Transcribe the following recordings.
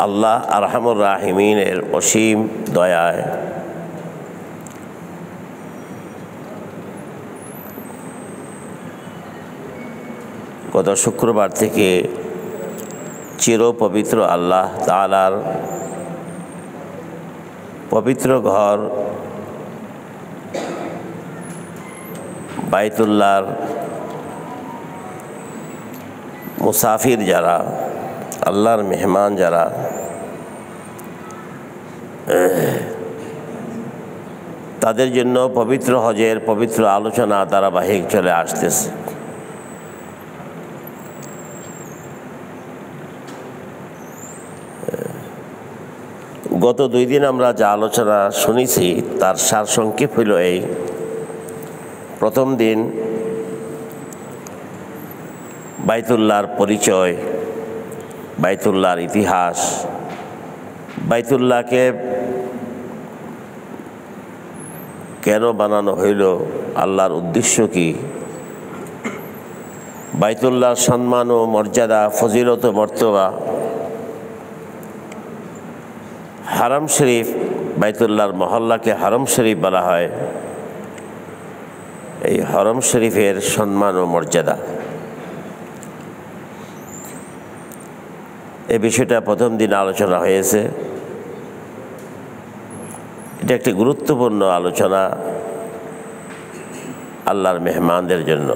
আল্লাহ আরহামুর রাহিমিনের অসীম দয়ায় গত শুক্রবার থেকে চিরপবিত্র আল্লাহ তাআলার পবিত্র ঘর বাইতুল্লাহর মুসাফির যারা, আল্লাহর মেহমান যারা, তাদের জন্য পবিত্র হজের পবিত্র আলোচনা ধারাবাহিক চলে আসতেছে। গত 2 দিন আমরা যা আলোচনা শুনেছি তার সারসংক্ষেপ হইল এই: প্রথম দিন বাইতুল্লাহর পরিচয়, বাইতুল্লাহর ইতিহাস, বাইতুল্লাহকে কেন বানানো হইল, আল্লাহর উদ্দেশ্য কি, বাইতুল্লাহর সম্মান ও মর্যাদা, ফজিলত ও মর্তবা, হারাম শরীফ, বাইতুল্লাহর মহল্লাকে হারম শরীফ বলা হয়, এই হরম শরীফের সম্মান ও মর্যাদা, এই বিষয়টা প্রথম দিন আলোচনা হয়েছে। এটা একটি গুরুত্বপূর্ণ আলোচনা আল্লাহর মেহমানদের জন্য।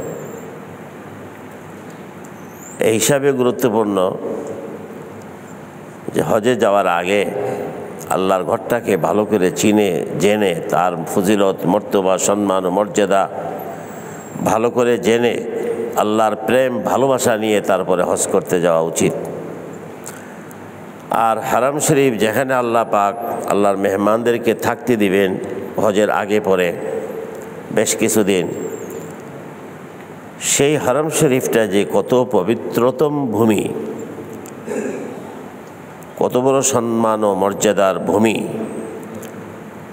এই হিসাবে গুরুত্বপূর্ণ যে হজে যাওয়ার আগে আল্লাহর ঘরটাকে ভালো করে চিনে জেনে তার ফজিলত, মর্তবা, সম্মান ও মর্যাদা ভালো করে জেনে আল্লাহর প্রেম ভালোবাসা নিয়ে তারপরে হজ করতে যাওয়া উচিত। আর হারাম শরীফ যেখানে আল্লাহ পাক আল্লাহর মেহমানদেরকে থাকতে দিবেন হজের আগে পরে বেশ কিছুদিন, সেই হারাম শরীফটা যে কত পবিত্রতম ভূমি, কত বড় সম্মান ও মর্যাদার ভূমি,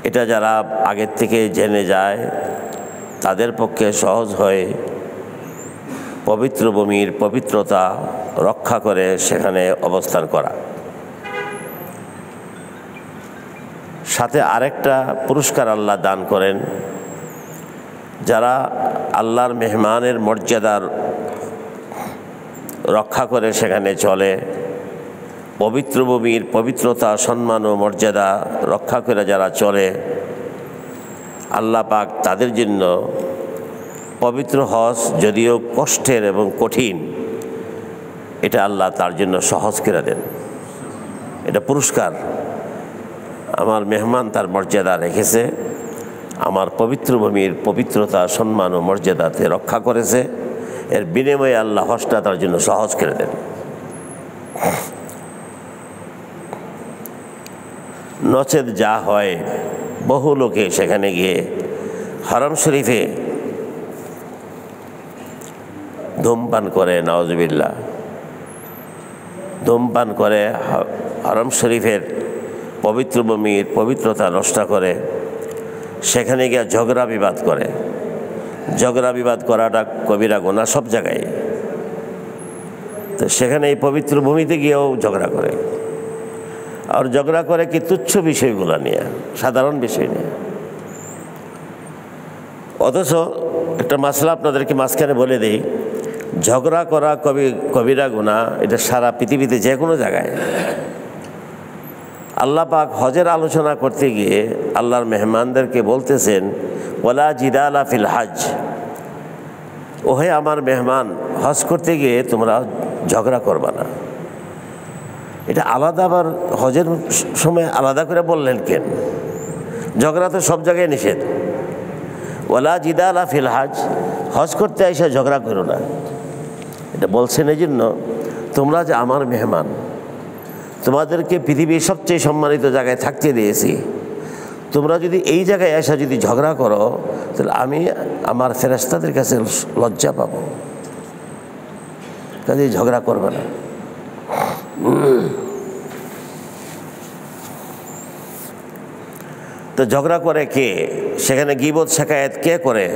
এটা যারা আগের থেকে জেনে যায় তাদের পক্ষে সহজ হয় পবিত্র ভূমির পবিত্রতা রক্ষা করে সেখানে অবস্থান করা। সাথে আরেকটা পুরস্কার আল্লাহ দান করেন, যারা আল্লাহর মেহমানের মর্যাদার রক্ষা করে সেখানে চলে, পবিত্র ভূমির পবিত্রতা, সম্মান ও মর্যাদা রক্ষা করে যারা চলে, আল্লাহ পাক তাদের জন্য পবিত্র হজ যদিও কষ্টের এবং কঠিন, এটা আল্লাহ তার জন্য সহজ করে দেন। এটা পুরস্কার। আমার মেহমান তার মর্যাদা রেখেছে, আমার পবিত্র ভূমির পবিত্রতা, সম্মান ও মর্যাদাতে রক্ষা করেছে, এর বিনিময়ে আল্লাহ হজটা তার জন্য সহজ করে দেন। নচেত যা হয়, বহু লোকে সেখানে গিয়ে হারাম শরীফে ধূমপান করে, নাউজুবিল্লাহ, ধূমপান করে, হারাম শরীফের পবিত্র ভূমির পবিত্রতা নষ্ট করে, সেখানে গিয়ে ঝগড়া বিবাদ করে। ঝগড়া বিবাদ করাটা কবিরা গুনাহ সব জায়গায়। তো সেখানে এই পবিত্র ভূমিতে গিয়েও ঝগড়া করে, আর ঝগড়া করে কি তুচ্ছ বিষয়গুলো নিয়ে, সাধারণ বিষয় নিয়ে। অথচ একটা মাসলা আপনাদেরকে মাঝখানে বলে দিই, ঝগড়া করা কবিরা গুনাহ, এটা সারা পৃথিবীতে যে কোনো জায়গায়। আল্লাহ পাক হজের আলোচনা করতে গিয়ে আল্লাহর মেহমানদেরকে বলতেছেন, ওয়ালা জিদালা ফিল হজ, ওহে আমার মেহমান, হজ করতে গিয়ে তোমরা ঝগড়া করবা না। এটা আলাদা, আবার হজের সময় আলাদা করে বললেন কেন? ঝগড়া তো সব জায়গায় নিষেধ। ওয়ালা জিদালা ফিল হজ, হজ করতে এসে ঝগড়া করো না। এটা বলছেন এই জন্য, তোমরা যে আমার মেহমান, তোমাদেরকে পৃথিবীর সবচেয়ে সম্মানিত জায়গায় থাকতে দিয়েছি, তোমরা যদি এই জায়গায় এসে যদি ঝগড়া করো, তাহলে আমি আমার ফেরেশতাদের কাছে লজ্জা পাবো। কাজে ঝগড়া করবে না। তো ঝগড়া করে কে? সেখানে গীবত শিকায়েত কে করে?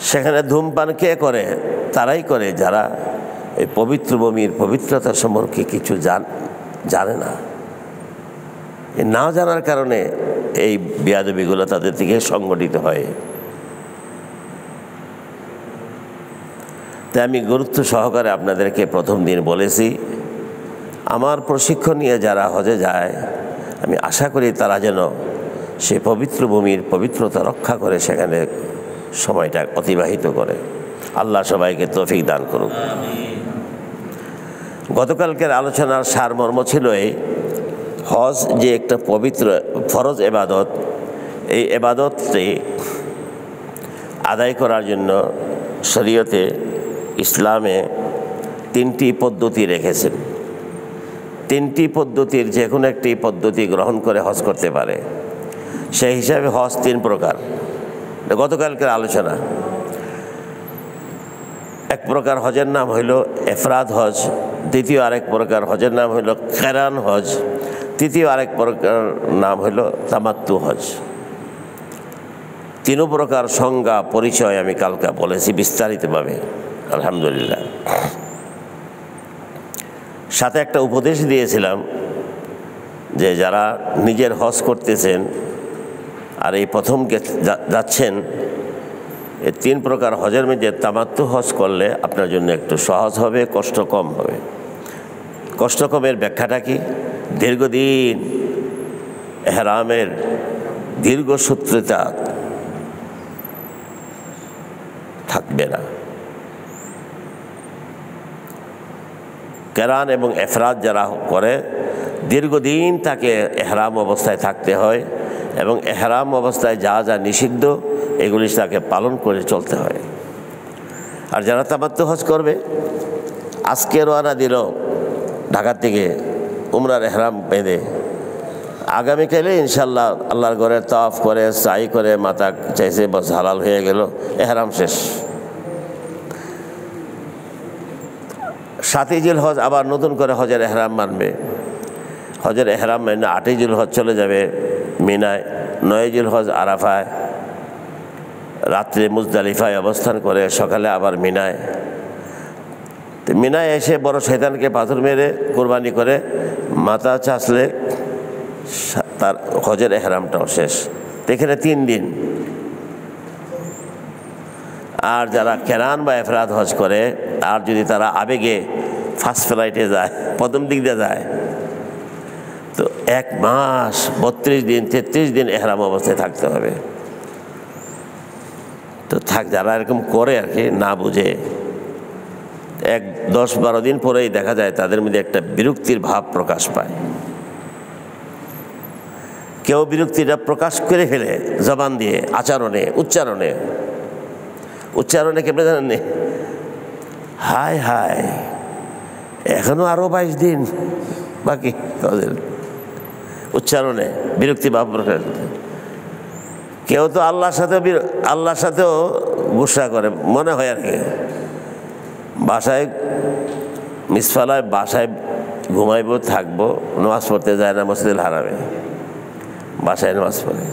সেখানে ধূমপান কে করে? তারাই করে যারা এই পবিত্র ভূমির পবিত্রতা সম্পর্কে কিছু জানে না। এই না জানার কারণে এই বেয়াদবিগুলো তাদের থেকে সংগঠিত হয়। তাই আমি গুরুত্ব সহকারে আপনাদেরকে প্রথম দিন বলেছি, আমার প্রশিক্ষণ নিয়ে যারা হজে যায় আমি আশা করি তারা যেন সে পবিত্র ভূমির পবিত্রতা রক্ষা করে সেখানে সময়টা অতিবাহিত করে। আল্লাহ সবাইকে তৌফিক দান করুক। গতকালকের আলোচনার সারমর্ম ছিল এই, হজ যে একটা পবিত্র ফরজ এবাদত, এই এবাদতটি আদায় করার জন্য শরীয়তে ইসলামে 3টি পদ্ধতি রেখেছেন। 3টি পদ্ধতির যে কোনো একটি পদ্ধতি গ্রহণ করে হজ করতে পারে। সেই হিসাবে হজ 3 প্রকার। গতকালকের আলোচনা, এক প্রকার হজের নাম হইল এফরাদ হজ, দ্বিতীয় আরেক প্রকার হজের নাম হইল কেরান হজ, তৃতীয় আরেক প্রকার নাম হইল তামাত্তু হজ। 3 প্রকার সংজ্ঞা পরিচয় আমি কালকে বলেছি বিস্তারিতভাবে, আলহামদুলিল্লাহ। সাথে একটা উপদেশ দিয়েছিলাম যে যারা নিজের হজ করতেছেন আর এই প্রথম যাচ্ছেন, এই 3 প্রকার হজের মধ্যে তামাত্তু হজ করলে আপনার জন্য একটু সহজ হবে, কষ্ট কম হবে। কষ্ট কমের ব্যাখ্যাটা কি? দীর্ঘদিন এহরামের দীর্ঘসূত্রতা থাকবে না। কেরান এবং এফরাদ যারা করে দীর্ঘদিন তাকে এহরাম অবস্থায় থাকতে হয় এবং এহরাম অবস্থায় যা যা নিষিদ্ধ এগুলি তাকে পালন করে চলতে হয়। আর যারা তামাত্তু হজ করবে, আজকে রওনা দিল ঢাকা থেকে উমরার এহরাম বেঁধে, আগামীকালে ইনশাল্লাহ আল্লাহর ঘরে তাওয়াফ করে সাই করে মাথা চাইছে, বস হালাল হয়ে গেল, এহরাম শেষ। 7ই জিলহজ আবার নতুন করে হজের এহরাম মানবে। হজের এহরাম মানে 8ই জিলহজ চলে যাবে মিনায়, 9ই জিলহজ আরাফায়, রাত্রে মুজদালিফায় অবস্থান করে সকালে আবার মিনায়। তো মিনায় এসে বড় শয়তানকে পাথর মেরে কোরবানি করে মাথা চাচলে তার হজের এহরামটাও শেষ। এখানে 3 দিন। আর যারা কেরান বা এফরাদ হজ করে, আর যদি তারা আবেগে ফার্স্ট ফ্লাইটে যায়, প্রথম দিক দিয়ে যায়, তো 1 মাস 32 দিন 33 দিন এহরাম অবস্থায় থাকতে হবে। তো যারা এরকম করে আর কি না বুঝে, 10-12 দিন পরেই দেখা যায় তাদের মধ্যে একটা বিরক্তির ভাব প্রকাশ পায়। কেউ বিরক্তিটা প্রকাশ করে ফেলে জবান দিয়ে, আচরণে, উচ্চারণে কেমনে জানেন? হায় হায়, এখনো আরো 22 দিন বাকি। তাদের উচ্চারণে বিরক্তি ভাব প্রকাশ। কেউ তো আল্লাহর সাথেও গুসা করে মনে হয় আর কি। বাসায় মিসফালায় বাসায় ঘুমাইবো, থাকবো, নামাজ পড়তে যায় না মসজিদুল হারামে, বাসায় নামাজ পড়ে।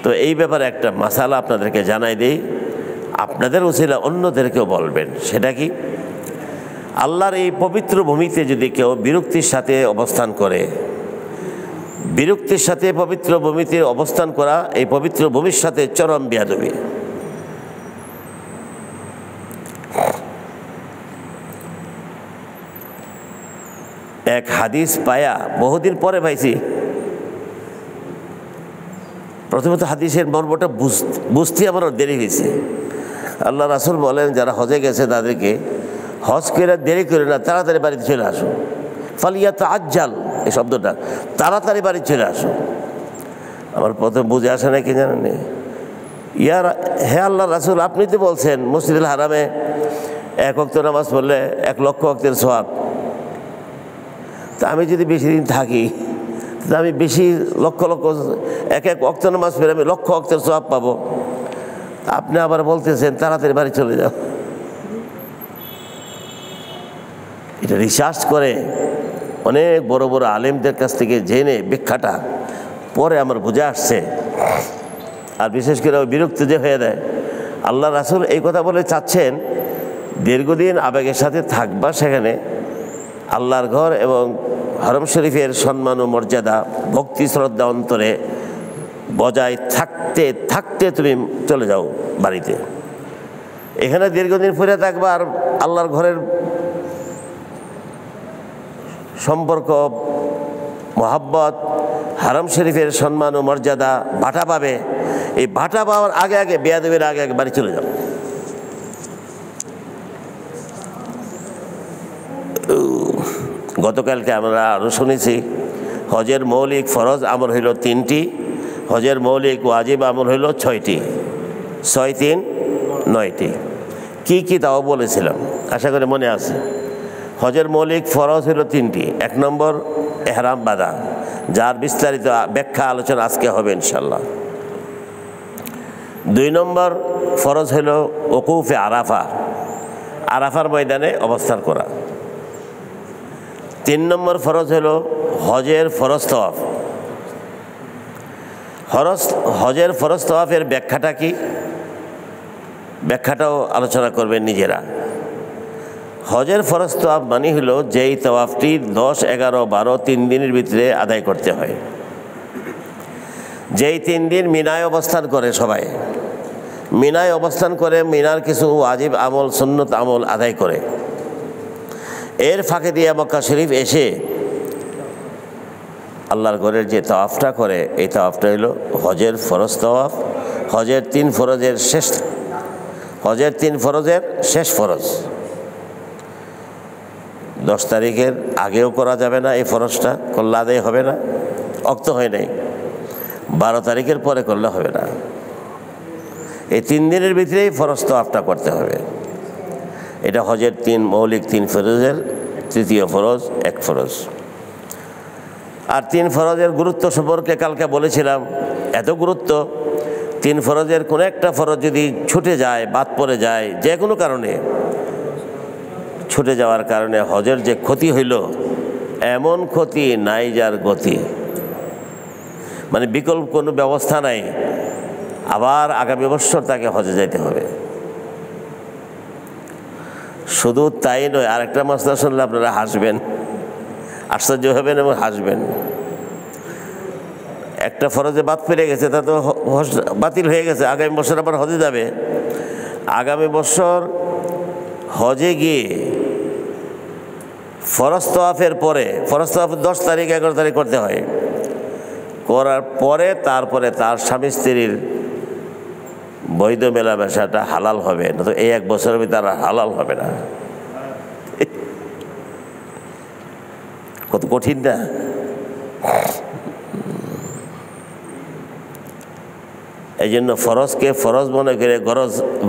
তো এই ব্যাপারে একটা মাসালা আপনাদেরকে জানাই দিই, আপনাদের উসিলা অন্যদেরকেও বলবেন। সেটা কি? আল্লাহর এই পবিত্র ভূমিতে যদি কেউ বিরক্তির সাথে অবস্থান করে, বিরক্তির সাথে পবিত্র ভূমিতে অবস্থান করা এই পবিত্র ভূমির সাথে চরম বেয়াদবি। এক হাদিস পায়া বহুদিন পরে পাইছি। প্রথমত হাদিসের মর্মটা বুঝতে আমার দেরি হয়েছে। আল্লাহ রাসূল বলেন, যারা হজে গেছে তাদেরকে হজ করে দেরি করে না, তাড়াতাড়ি বাড়িতে চলে আসো। ফালিয়াতাআজ্জাল, এই শব্দটা, তাড়াতাড়ি বাড়ি চলে আসো। আমার প্রথম বুঝে আসে না কি জানেন? হে আল্লাহ রাসূল, আপনি তো বলছেন মসজিদুল হারামে 1 ওয়াক্ত নামাজ পড়লে 1 লক্ষ ওয়াক্তের সওয়াব। তা আমি যদি বেশি দিন থাকি, তা আমি বেশি লক্ষ এক ওয়াক্ত নামাজ পড়ে আমি লক্ষ ওয়াক্তের সওয়াব পাবো। আপনি আবার বলতেছেন তাড়াতাড়ি বাড়ি চলে যাও। এটা রিসার্চ করে অনেক বড় বড় আলেমদের কাছ থেকে জেনে ব্যাখ্যাটা পরে আমার বুঝে আসছে। আর বিশেষ করে বিরক্ত যে হয়ে দেয়, আল্লাহ রাসূল এই কথা বলে চাচ্ছেন দীর্ঘদিন আবেগের সাথে থাকবা সেখানে, আল্লাহর ঘর এবং হরম শরীফের সম্মান ও মর্যাদা ভক্তি শ্রদ্ধা অন্তরে বজায় থাকতে থাকতে তুমি চলে যাও বাড়িতে। এখানে দীর্ঘদিন ফিরে থাকবা আর আল্লাহর ঘরের সম্পর্ক, মহাব্বত, হারাম শরীফের সম্মান ও মর্যাদা ভাটা পাবে। এই ভাটা পাওয়ার আগে আগে, বেয়াদবির আগে আগে বাড়ি চলে যাও। গতকালকে আমরা আরও শুনেছি হজের মৌলিক ফরজ আমল হইল 3টি, হজের মৌলিক ওয়াজিব আমল হইল 6টি, 6 3 9টি। কি কি তাও বলেছিলাম, আশা করি মনে আছে। হজের মৌলিক ফরজ হইল 3টি। 1 নম্বর এহরাম বাঁধা, যার বিস্তারিত ব্যাখ্যা আলোচনা আজকে হবে ইনশাল্লাহ। 2 নম্বর ফরজ হইল ওকুফে আরাফা, আরাফার ময়দানে অবস্থান করা। 3 নম্বর ফরজ হলো হজের ফরজ তওয়াফ। হজের ফরজ তওয়াফের ব্যাখ্যাটা কি, ব্যাখ্যাটাও আলোচনা করবেন নিজেরা। হজের ফরজ তওয়াফ মানে হলো যেই তওয়াফটি 10, 11, 12 3 দিনের ভিতরে আদায় করতে হয়। যেই 3 দিন মিনায় অবস্থান করে সবাই, মিনায় অবস্থান করে মিনার কিছু ওয়াজিব আমল সুন্নত আমল আদায় করে, এর ফাঁকে দিয়ে মক্কা শরীফ এসে আল্লাহর ঘরের যে তাওয়াফটা করে, এই তাওয়াফটা হলো হজের ফরজ তাওয়াফ। হজের 3 ফরজের শেষ ফরজ। 10 তারিখের আগেও করা যাবে না, এই ফরজটা করলে আদায় হবে না, অক্ত হয় নাই। 12 তারিখের পরে করলে হবে না। এই 3 দিনের ভিতরেই ফরজ তাওয়াফটা করতে হবে। এটা হজের মৌলিক 3 ফরজের 3য় ফরজ, 1 ফরজ। আর 3 ফরজের গুরুত্ব সম্পর্কে কালকে বলেছিলাম, এত গুরুত্ব। 3 ফরজের কোনো একটা ফরজ যদি ছুটে যায়, বাদ পড়ে যায়, যে কোনো কারণে ছুটে যাওয়ার কারণে হজের যে ক্ষতি হইল, এমন ক্ষতি নাই যার গতি, মানে বিকল্প কোনো ব্যবস্থা নাই। আবার আগামী বছর তাকে হজে যাইতে হবে। শুধু তাই নয়, আরেকটা মাসলা শুনলে আপনারা হাসবেন, আশ্চর্য হবেন এবং হাসবেন। একটা ফরজে বাদ পেরে গেছে, তা তো বাতিল হয়ে গেছে, আগামী বছর আবার হজে যাবে। আগামী বছর হজে গিয়ে ফরজ তওয়াফের পরে, ফরজ তওয়াফ 10 তারিখ 11 তারিখ করতে হয়, করার পরে তারপরে তার স্বামী স্ত্রীর বৈধ মেলামেশাটা হালাল হবে, না তো এই 1 বছরের ভিতরে আর হালাল হবে না। কত কঠিন না? এই জন্য ফরজকে ফরজ মনে করে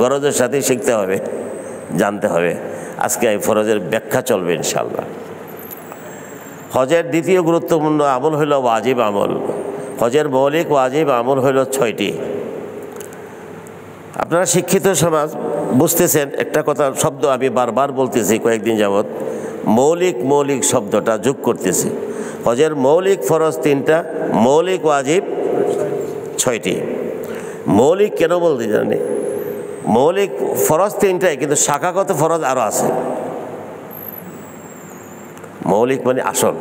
গরজের সাথে শিখতে হবে, জানতে হবে। আজকে এই ফরজের ব্যাখ্যা চলবে ইনশাল্লাহ। হজের 2য় গুরুত্বপূর্ণ আমল হইল ওয়াজিব আমল। হজের মৌলিক ওয়াজিব আমল হইল 6টি। আপনারা শিক্ষিত সমাজ, বুঝতেছেন একটা কথা, শব্দ আমি বারবার বলতেছি কয়েকদিন যাবৎ, মৌলিক শব্দটা যোগ করতেছি। হজের মৌলিক ফরজ 3টা, মৌলিক ওয়াজিব 6টি। মৌলিক কেন বলতে জানি, মৌলিক ফরজ 3টাই, কিন্তু শাখাগত ফরজ আরও আছে। মৌলিক মানে আসল।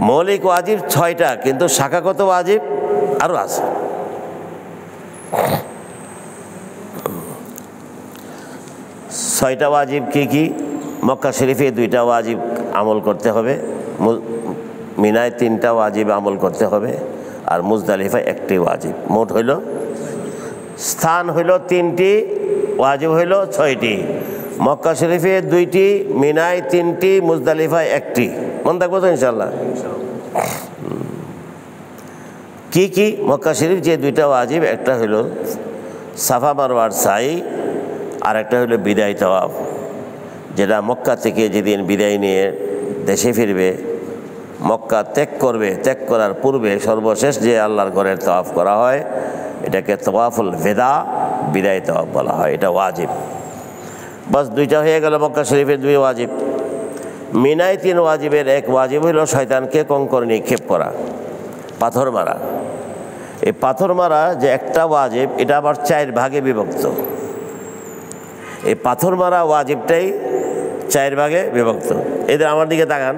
মৌলিক ওয়াজিব 6টা, কিন্তু শাখাগত ওয়াজিব আরও আছে। 6টা ওয়াজিব কি কি? মক্কা শরীফে 2টা ওয়াজিব আমল করতে হবে, মিনায় 3টা ওয়াজিব আমল করতে হবে, আর মুজদালিফায় 1টি ওয়াজিব। মোট হইল, স্থান হইল 3টি, ওয়াজিব হইল 6টি। মক্কা শরীফে 2টি, মিনায় 3টি, মুজদালিফায় 1টি। মনে থাকবো তো ইনশাল্লাহ? কি কি? মক্কা শরীফ যে 2টা ওয়াজিব, একটা হইল সাফা মারওয়ার সাই, আর একটা হইল বিদায় তাওয়াফ, যেটা মক্কা থেকে যেদিন বিদায় নিয়ে দেশে ফিরবে, মক্কা ত্যাগ করবে, ত্যাগ করার পূর্বে সর্বশেষ যে আল্লাহর ঘরের তাওয়াফ করা হয়, এটাকে তাওয়াফুল ভেদা, বিদায় তাওয়াফ বলা হয়। এটা ওয়াজিব। বাস 2টা হয়ে গেল মক্কা শরীফের 2 ওয়াজিব। মিনায় 3 ওয়াজিবের 1 ওয়াজিব হইল শয়তানকে কঙ্কর নিক্ষেপ করা, পাথর মারা। এই পাথর মারা যে একটা ওয়াজিব, এটা আবার 4 ভাগে বিভক্ত। এই পাথর মারা ওয়াজিবটাই 4 ভাগে বিভক্ত। এদের আমার দিকে তাকান,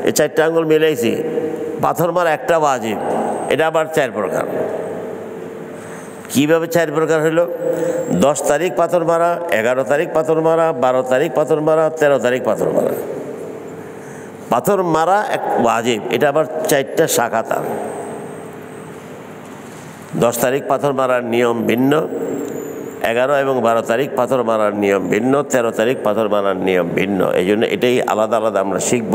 এই 4টা আঙ্গুল মিলাইছি, পাথর মারা একটা ওয়াজিব, এটা আবার 4 প্রকার। কীভাবে 4 প্রকার হইল? 10 তারিখ পাথর মারা, 11 তারিখ পাথর মারা, 12 তারিখ পাথর মারা, 13 তারিখ পাথর মারা। পাথর মারা এক ওয়াজিব, এটা আবার 4টা শাখা তার। 10 তারিখ পাথর মারার নিয়ম ভিন্ন, 11 এবং 12 তারিখ পাথর মারার নিয়ম ভিন্ন, 13 তারিখ পাথর মারার নিয়ম ভিন্ন। এই জন্য এটাই আলাদা আলাদা আমরা শিখব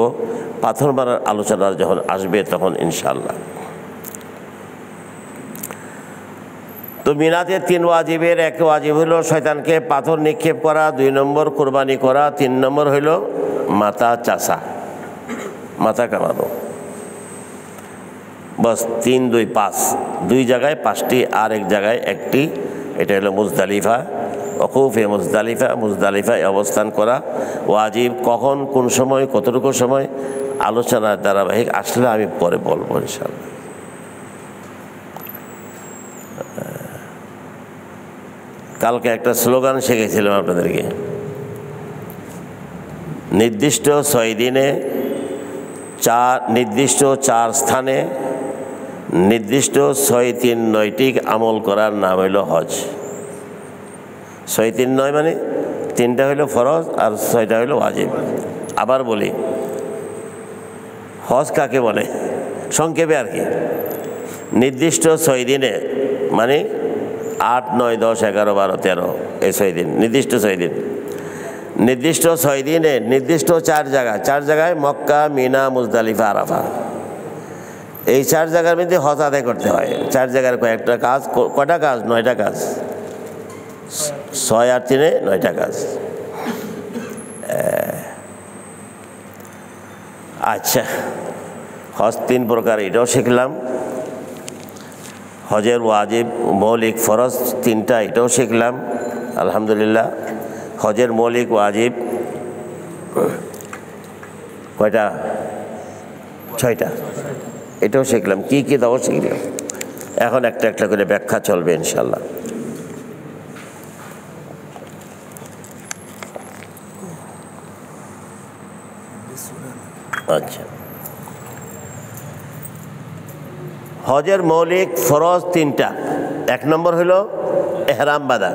পাথর মারার আলোচনা যখন আসবে তখন ইনশাল্লাহ। তো মিনাতে 3 ওয়াজিবের 1 ওয়াজিব হইল শয়তানকে পাথর নিক্ষেপ করা, 2 নম্বর কোরবানি করা, 3 নম্বর হইল মাথা চাষা, মাথা কামানো। বস 3, 2, 5, 2 জায়গায় 5টি আর 1 জায়গায় 1টি। এটা হলো মুজদালিফা, ওকুফে মুজদালিফা, মুজদালিফায় অবস্থান করা। ওয়াজিব কখন, কোন সময়, কতটুকু সময় আলোচনার ধারাবাহিক আসলে আমি পরে বলবো ইনশাআল্লাহ। কালকে একটা স্লোগান শিখেছিলাম আপনাদেরকে, নির্দিষ্ট 6 দিনে নির্দিষ্ট 4 স্থানে নির্দিষ্ট 6-3-9টি আমল করার নাম হইল হজ। 6-3-9 মানে 3টা হইল ফরজ আর 6টা হইল ওয়াজিব। আবার বলি, হজ কাকে বলে সংক্ষেপে আর কি, নির্দিষ্ট 6 দিনে মানে 8, 9, 10, 11, 12, 13 এই 6 দিন, নির্দিষ্ট 6 দিন। নির্দিষ্ট 6 দিনে নির্দিষ্ট 4 জায়গায় মক্কা, মিনা, মুজদালিফা, আরাফা, এই 4 জায়গার মধ্যে হজ আদায় করতে হয়। 4 জায়গার কয়েকটা কাজ, কয়টা কাজ? 9টা কাজ। 6 আর 3 9টা কাজ। আচ্ছা, হজ 3 প্রকার, এটাও শিখলাম। হজের ওয়াজিব, মৌলিক, ফরজ 3টা, এটাও শিখলাম আলহামদুলিল্লাহ। হজের মৌলিক ওয়াজিব কয়টা? 6টা, এটাও শিখলাম। কি কি দাও শিখলাম, এখন একটা একটা করে ব্যাখ্যা চলবে ইনশাল্লাহ। আচ্ছা, হজের মৌলিক ফরজ 3টা। 1 নম্বর হইল এহরাম বাঁধা।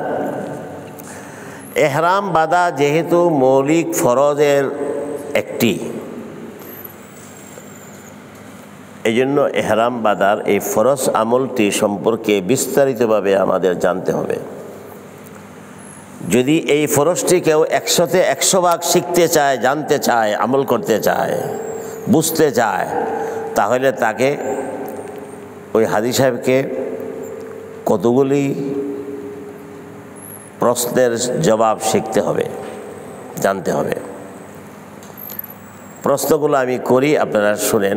এহরাম বাঁধা যেহেতু মৌলিক ফরজের একটি, এই জন্য এহরাম বাঁধার এই ফরজ আমলটি সম্পর্কে বিস্তারিতভাবে আমাদের জানতে হবে। যদি এই ফরজটি কেউ 100তে 100 ভাগ শিখতে চায়, জানতে চায়, আমল করতে চায়, বুঝতে চায়, তাহলে তাকে ওই হাজী সাহেবকে কতগুলি প্রশ্নের জবাব শিখতে হবে, জানতে হবে। প্রশ্নগুলো আমি করি, আপনারা শুনেন,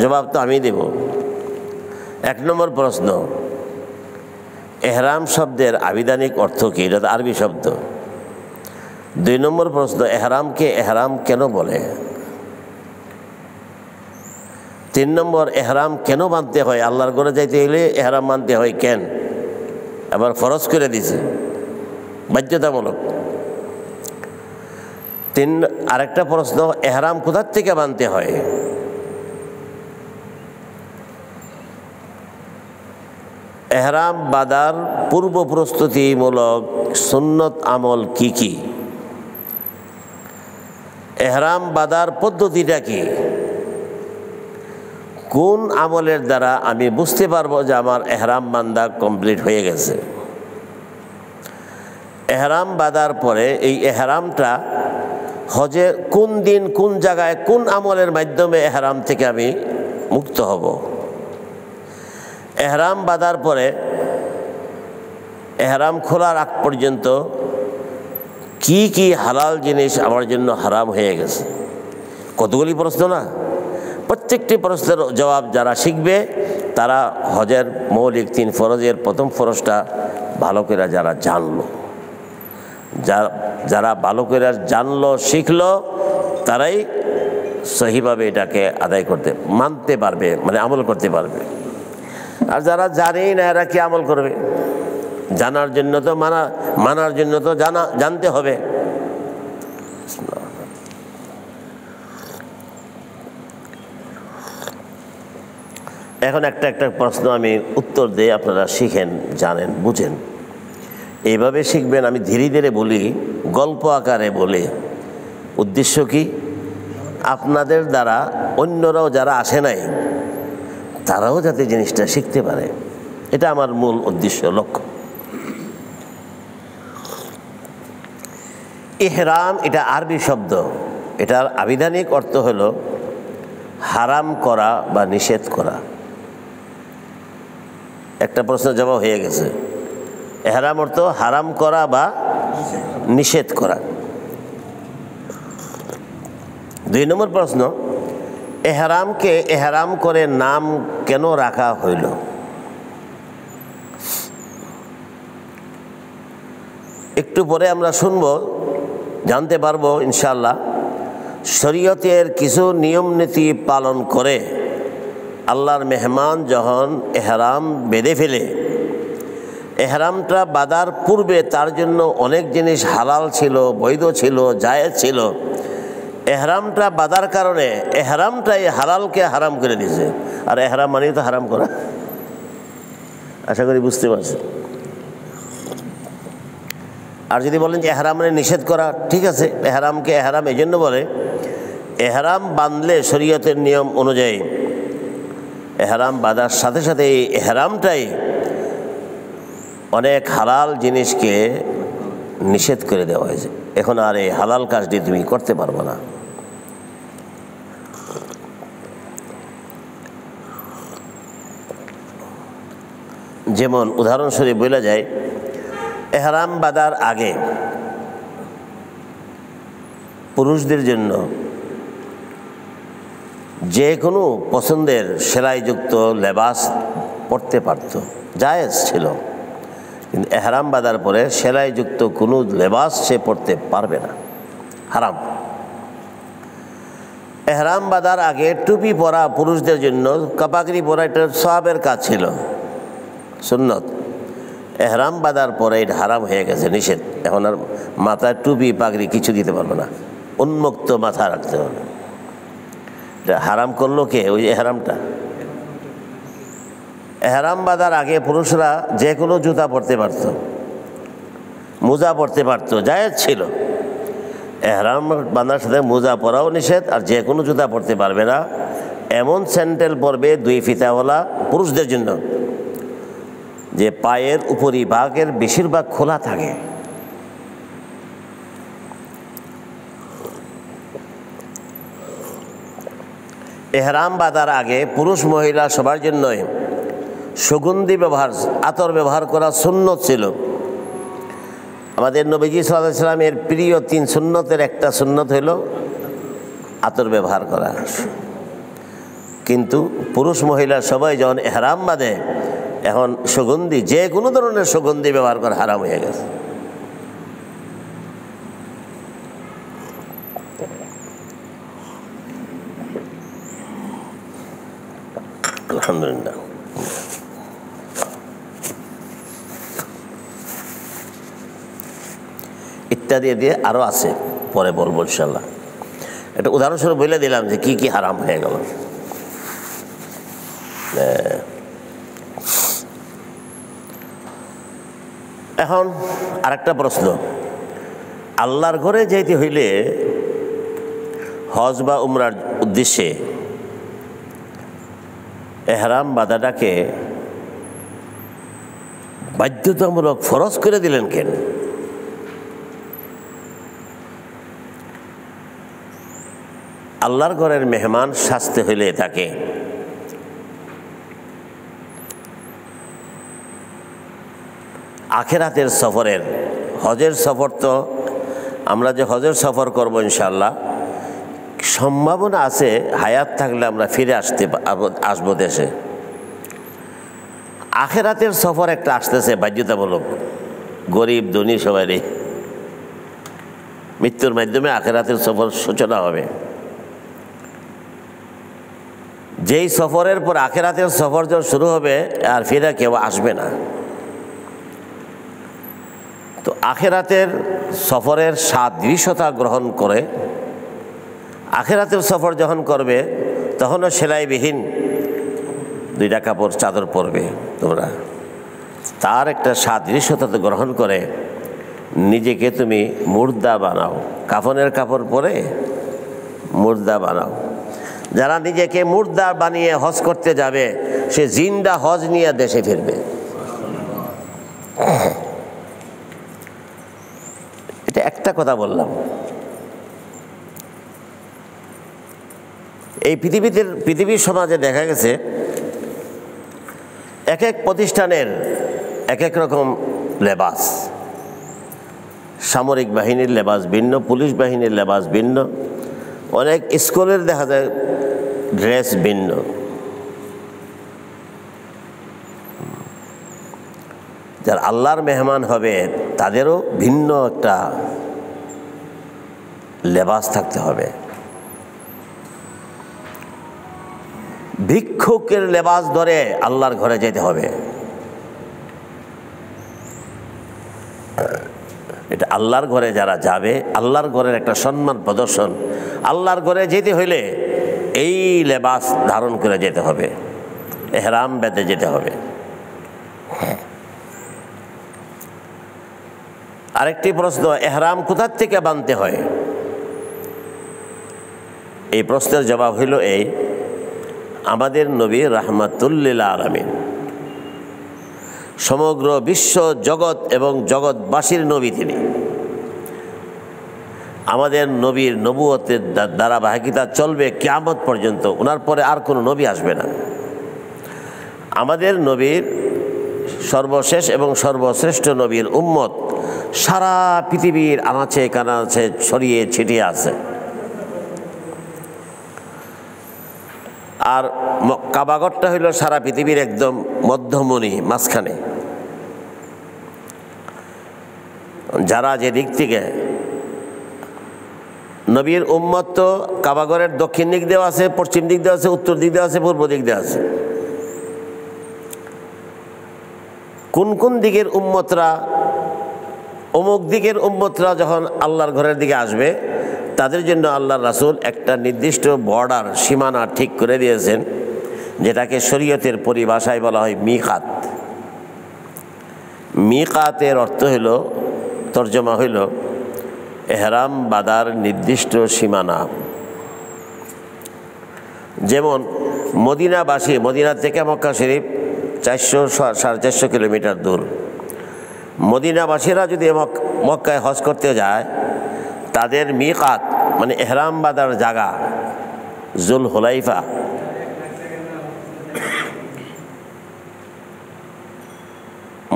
জবাব তো আমি দেব। 1 নম্বর প্রশ্ন, এহরাম শব্দের আবিধানিক অর্থ কী? এটা তো আরবি শব্দ। 2 নম্বর প্রশ্ন, এহরামকে এহরাম কেন বলে? 3 নম্বর, এহরাম কেন বাঁধতে হয়? আল্লাহর ঘরে যাইতে হলে এহরাম বাঁধতে হয় কেন? আবার ফরজ করে দিছে, বাধ্যতামূলক। আরেকটা প্রশ্ন, এহরাম কোথার থেকে বাঁধতে হয়? এহরাম বাঁধার পূর্ব প্রস্তুতিমূলক সুন্নত আমল কি কি? এহরাম বাঁধার পদ্ধতিটা কি? কোন আমলের দ্বারা আমি বুঝতে পারবো যে আমার এহরাম বাঁধা কমপ্লিট হয়ে গেছে? এহরাম বাঁধার পরে এই এহরামটা হজে কোন দিন, কোন জায়গায়, কোন আমলের মাধ্যমে এহরাম থেকে আমি মুক্ত হব? এহরাম বাঁধার পরে এহরাম খোলার আগ পর্যন্ত কি কি হালাল জিনিস আমার জন্য হারাম হয়ে গেছে? কতগুলি প্রশ্ন না? প্রত্যেকটি প্রশ্নের জবাব যারা শিখবে তারা হজের মৌলিক 3 ফরজের প্রথম ফরজটা ভালো করে যারা জানলো, যারা ভালো করে জানলো, শিখলো, তারাই সহিভাবে এটাকে আদায় করতে, মানতে পারবে, মানে আমল করতে পারবে। আর যারা জানেই না এরা কি আমল করবে? জানার জন্য তো মানার জন্য তো জানতে হবে। এখন একটা একটা প্রশ্ন আমি উত্তর দিয়ে আপনারা শিখেন, জানেন, বুঝেন। এইভাবে শিখবেন। আমি ধীরে ধীরে বলি, গল্প আকারে বলি। উদ্দেশ্য কি? আপনাদের দ্বারা অন্যরাও যারা আসে নাই তারাও যাতে জিনিসটা শিখতে পারে, এটা আমার মূল উদ্দেশ্য, লক্ষ্য। ইহরাম এটা আরবি শব্দ, এটার আবিধানিক অর্থ হলো হারাম করা বা নিষেধ করা। একটা প্রশ্ন জবাব হয়ে গেছে। ইহরাম অর্থ হারাম করা বা নিষেধ করা। 2 নম্বর প্রশ্ন, ইহরামকে ইহরাম করে নাম কেন রাখা হইল? একটু পরে আমরা শুনবো, জানতে পারবো ইনশাআল্লাহ। শরীয়তের কিছু নিয়ম নীতি পালন করে আল্লাহর মেহমান যখন ইহরাম বেঁধে ফেলে, ইহরামটা বাঁধার পূর্বে তার জন্য অনেক জিনিস হালাল ছিল, বৈধ ছিল, জায়েজ ছিল। ইহরামটা বাঁধার কারণে ইহরামটাই হালালকে হারাম করে দিয়েছে। আর ইহরাম মানেই তো হারাম করা, আশা করি বুঝতে পারছেন। আর যদি বলেন যে ইহরাম মানে নিষেধ করা, ঠিক আছে, ইহরামকে ইহরাম এই জন্য বলে, ইহরাম বাঁধলে শরীয়তের নিয়ম অনুযায়ী ইহরাম বাঁধার সাথে সাথে এই ইহরামটাই অনেক হালাল জিনিসকে নিষেধ করে দেওয়া হয়েছে। এখন আর এই হালাল কাজটি তুমি করতে পারবে না। যেমন উদাহরণস্বরূপ বলা যায়, ইহরাম বাঁধার আগে পুরুষদের জন্য যে কোনো পছন্দের সেলাইযুক্ত লেবাস পরতে পারত, জায়েজ ছিল। কিন্তু ইহরাম বাঁধার পরে সেলাইযুক্ত কোনো লেবাস সে পরতে পারবে না, হারাম। ইহরাম বাঁধার আগে টুপি পরা পুরুষদের জন্য, পাগড়ি পরা এটা সওয়াবের কাজ ছিল, সুন্নত। ইহরাম বাঁধার পরে এটা হারাম হয়ে গেছে, নিষেধ। এখন আর মাথায় টুপি পাগড়ি কিছু দিতে পারবে না, উন্মুক্ত মাথা রাখতে হবে। এটা হারাম করলো কে? ওই ইহরামটা। ইহরাম বাঁধার আগে পুরুষরা যে কোনো জুতা পরতে পারত, মোজা পরতে পারত, জায়েজ ছিল। ইহরাম বাঁধার সাথে মোজা পরাও নিষেধ, আর যে কোনো জুতা পরতে পারবে না। এমন স্যান্ডেল পরবে 2 ফিতাওয়ালা পুরুষদের জন্য, যে পায়ের উপরিভাগের বেশিরভাগ খোলা থাকে। ইহরাম বাঁধার আগে পুরুষ মহিলা সবার জন্যই সুগন্ধি ব্যবহার, আতর ব্যবহার করা সুন্নত ছিল। আমাদের নবীজি সাল্লাল্লাহু আলাইহি ওয়াসাল্লামের প্রিয় 3 সুন্নতের একটা সুন্নত হইল আতর ব্যবহার করা। কিন্তু পুরুষ মহিলা সবাই যখন ইহরাম বাঁধে, এখন সুগন্ধি, যে কোনো ধরনের সুগন্ধি ব্যবহার করা হারাম হয়ে গেছে। আলহামদুলিল্লাহ। ইত্যাদি দিয়ে আরও আছে, পরে বলবো ইনশাল্লাহ। একটা উদাহরণস্বরূপ বলে দিলাম যে কি কি হারাম হয়ে গেল। এখন আরেকটা প্রশ্ন, আল্লাহর ঘরে যেতে হইলে হজ বা উমরার উদ্দেশ্যে ইহরাম বাঁধাটাকে বাধ্যতামূলক ফরজ করে দিলেন কেন? আল্লাহর ঘরের মেহমান সাজতে হইলে তাকে আখিরাতের সফরের, হজের সফর তো আমরা যে হজের সফর করব ইনশাআল্লাহ, সম্ভাবনা আছে হায়াত থাকলে আমরা ফিরে আসবো দেশে। আখিরাতের সফর একটা আসতেছে বাধ্যতামূলক, গরিব ধনী সবারই। মৃত্যুর মাধ্যমে আখিরাতের সফর সূচনা হবে। যেই সফরের পর আখিরাতের সফর যখন শুরু হবে, আর ফিরে কেউ আসবে না। আখিরাতের সফরের সাদৃশ্যতা গ্রহণ করে আখিরাতের সফর যখন করবে তখনও সেলাইবিহীন 2টা কাপড় চাদর পরবে তোমরা, তার একটা সাদৃশ্যতা গ্রহণ করে নিজেকে তুমি মুর্দা বানাও, কাফনের কাপড় পরে মুর্দা বানাও। যারা নিজেকে মুর্দা বানিয়ে হজ করতে যাবে সে জিন্দা হজ নিয়ে দেশে ফিরবে। এটা একটা কথা বললাম। এই পৃথিবীর সমাজে দেখা গেছে এক এক প্রতিষ্ঠানের এক এক রকম লেবাস। সামরিক বাহিনীর লেবাস ভিন্ন, পুলিশ বাহিনীর লেবাস ভিন্ন, অনেক স্কুলের দেখা যায় ড্রেস ভিন্ন। যারা আল্লাহর মেহমান হবে তাদেরও ভিন্ন একটা লেবাস থাকতে হবে। ভিক্ষুকের লেবাস ধরে আল্লাহর ঘরে যেতে হবে। এটা আল্লাহর ঘরে যারা যাবে, আল্লাহর ঘরের একটা সম্মান প্রদর্শন। আল্লাহর ঘরে যেতে হইলে এই লেবাস ধারণ করে যেতে হবে, এহরাম বেঁধে যেতে হবে। আরেকটি প্রশ্ন, এহরাম কোথা থেকে বানতে হয়? এই প্রশ্নের জবাব হইল এই, আমাদের নবী রাহমাতুল লিল আলামিন, সমগ্র বিশ্ব জগৎ এবং জগৎবাসীর নবী তিনি। আমাদের নবীর নবুয়তের ধারাবাহিকতা চলবে কিয়ামত পর্যন্ত, ওনার পরে আর কোনো নবী আসবে না। আমাদের নবীর সর্বশেষ এবং সর্বশ্রেষ্ঠ নবীর উম্মত সারা পৃথিবীর আনাচে কানাচে ছড়িয়ে ছিটিয়ে আছে। আর কাবাগরটা হইল সারা পৃথিবীর একদম মধ্যমণি, মাঝখানে। যারা যে দিক থেকে, নবীর উম্মত তো কাবাগরের দক্ষিণ দিক দেওয়া আছে, পশ্চিম দিক দেওয়া আছে, উত্তর দিক দেওয়া আছে, পূর্ব দিক দেওয়া আছে। কোন কোন দিকের উম্মতরা, অমুক দিকের উম্মতরা যখন আল্লাহর ঘরের দিকে আসবে তাদের জন্য আল্লাহর রাসূল একটা নির্দিষ্ট বর্ডার, সীমানা ঠিক করে দিয়েছেন, যেটাকে শরীয়তের পরিভাষায় বলা হয় মিকাত। মিকাতের অর্থ হইল, তর্জমা হইল এহরাম বাঁধার নির্দিষ্ট সীমানা। যেমন মদিনাবাসী, মদিনা থেকে মক্কা শরীফ 400-450 কিলোমিটার দূর। মদিনাবাসীরা যদি মক্কায় হজ করতে যায়, তাদের মিকাত মানে এহরাম বাঁধার জায়গা জুল হুলাইফা।